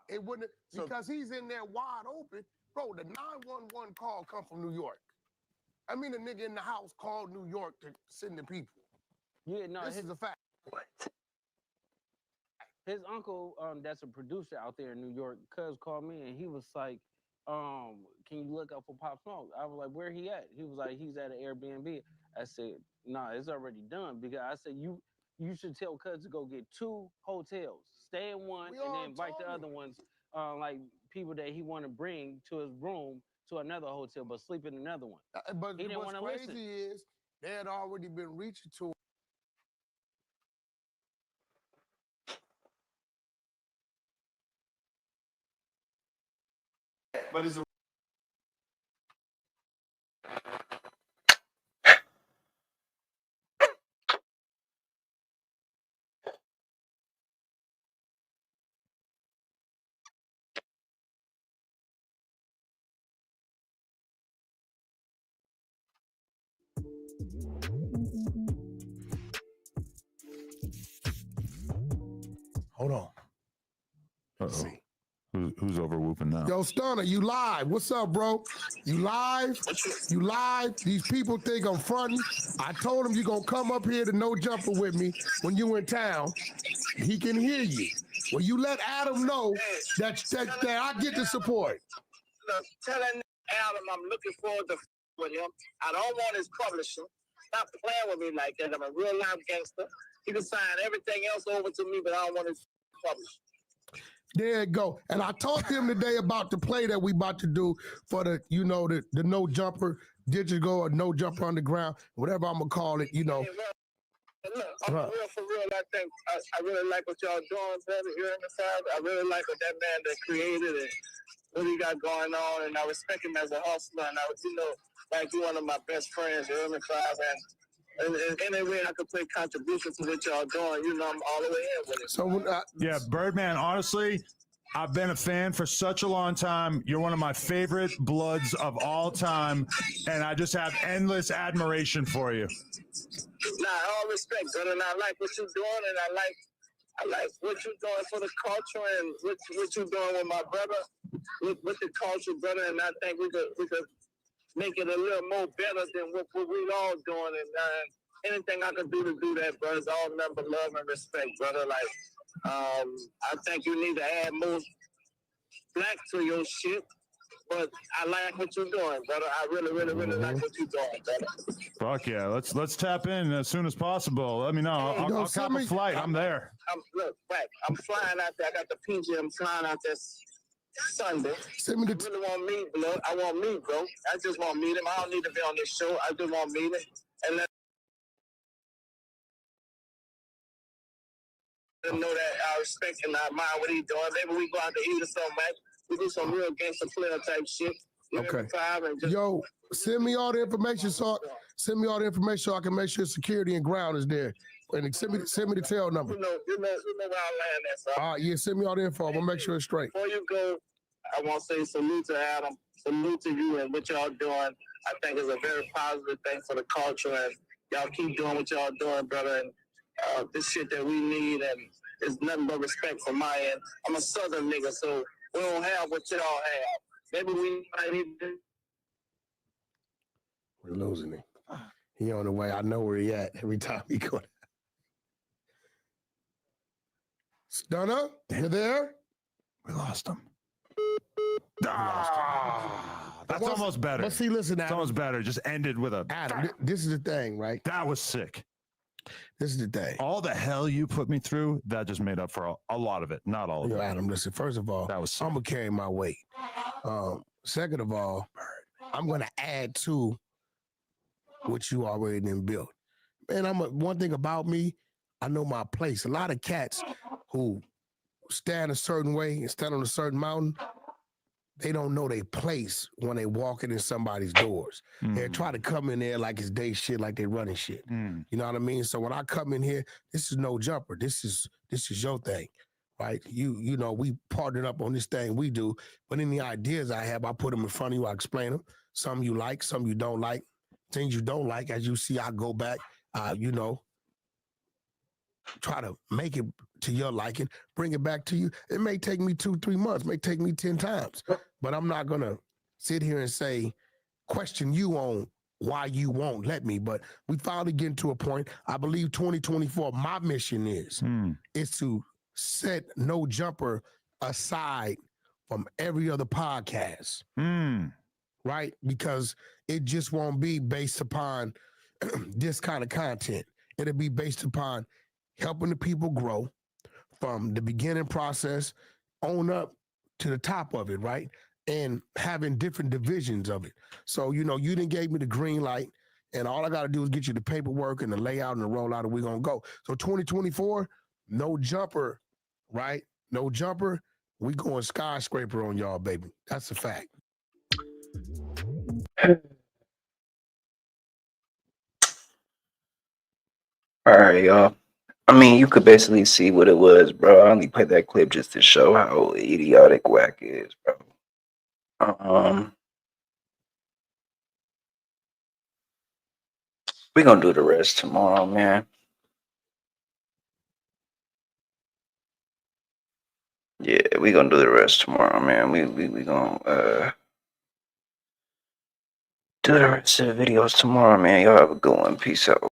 It wouldn't because he's in there wide open. Bro, the 911 call come from New York. I mean, a nigga in the house called New York to send the people. Yeah, no, This is a fact. What? His uncle, that's a producer out there in New York, cuz called me and he was like, can you look up for Pop Smoke? I was like, where he at? He was like, he's at an Airbnb. I said, nah, it's already done. Because I said, you should tell cuz to go get 2 hotels. Stay in one and then invite the other ones, like people that he want to bring to his room to another hotel, but sleep in another one. But he didn't what's want to crazy listen. is they had already been reaching to him. But it's a hold on. Uh-oh. Who's over whooping now? Yo, Stunner, you live. What's up, bro? You live? You live? These people think I'm fronting. I told him you're going to come up here to No Jumper with me when you in town. He can hear you. Well, you let Adam know that I get the support. Look, tell that Adam I'm looking forward to with him. I don't want his publishing. Stop playing with me like that. I'm a real life gangster. He can sign everything else over to me, but I don't want his publishing. There you go. And I talked to him today about the play that we about to do for the, the No Jumper digital or No Jumper Underground, whatever I'm gonna call it, Hey, look, I'm for real. I think I really like what y'all doing, brother. Here in the side, I really like what that man that created it, what he got going on, and I respect him as a hustler. And I was, like you one of my best friends, you know what I mean? And any way I could play contribution to what y'all doing, I'm all the way in with it. So yeah, Birdman, honestly, I've been a fan for such a long time. You're one of my favorite Bloods of all time, and I just have endless admiration for you. Nah, all respect, brother. And I like what you're doing, and I like what you're doing for the culture and what you're doing with my brother, with the culture, brother. And I think we could make it a little more better than what we all doing. And anything I can do to do that, brother, is all number love and respect, brother. Like, I think you need to add more black to your shit. But I like what you're doing, brother. I really, really, really like what you're doing, brother. Fuck yeah, let's tap in as soon as possible. Let me know. I'll cop a flight. I'm there. Look, back. I'm flying out there. I got the PG. I'm flying out there Sunday. Send me the I really want meat, bro. I want meat, bro. I just want meet him. I don't need to be on this show. I just want meet him. And let him know that I respect and I admire what he's doing. Maybe we go out to eat or something, man. We do some real gangster player type shit. Okay. Yo, send me all the information so I can make sure security and ground is there. And send me the tail number. You know where I land at, son. All right, yeah, send me all the info. I'm gonna make sure it's straight. Before you go, I want to say salute to Adam, salute to you and what y'all doing. I think it's a very positive thing for the culture, and y'all keep doing what y'all doing, brother. And this shit that we need, and it's nothing but respect from my end. I'm a Southern nigga, so we don't have what y'all have. Maybe we might need to. We're losing him. He on the way. I know where he at every time he go. Stunner, you there? We lost him. That's almost better. But see, listen, Adam. It's almost better. Just ended with a. Adam, this is the thing, right? That was sick. This is the thing. All the hell you put me through, that just made up for a lot of it. Not all of it. Adam, listen, first of all, that was sick. I'm going to carry my weight. Second of all, I'm going to add to what you already done built. Man, one thing about me, I know my place. A lot of cats who stand a certain way and stand on a certain mountain, they don't know their place when they walking in somebody's doors. They try to come in there like it's they shit, like they running shit. You know what I mean? So when I come in here, this is No Jumper. This is your thing, right? You know, we partnered up on this thing we do, but any ideas I have, I put them in front of you, I explain them. Some you like, some you don't like. Things you don't like, as you see, I go back, try to make it to your liking, bring it back to you. It may take me 2-3 months, may take me 10 times, but I'm not gonna sit here and say, question you on why you won't let me. But we finally get to a point. I believe 2024, my mission is to set No Jumper aside from every other podcast. Right? Because it just won't be based upon this kind of content. It'll be based upon helping the people grow from the beginning process on up to the top of it, right? And having different divisions of it. So, you know, you didn't gave me the green light, and all I got to do is get you the paperwork and the layout and the rollout, and we're going to go. So 2024, No Jumper, right? No Jumper, we going skyscraper on y'all, baby. That's a fact. All right, y'all. I mean, you could basically see what it was, bro. I only played that clip just to show how idiotic Wack is, bro. We gonna do the rest tomorrow, man. Yeah, we gonna do the rest tomorrow, man. We gonna do the rest of the videos tomorrow, man. Y'all have a good one. Peace out.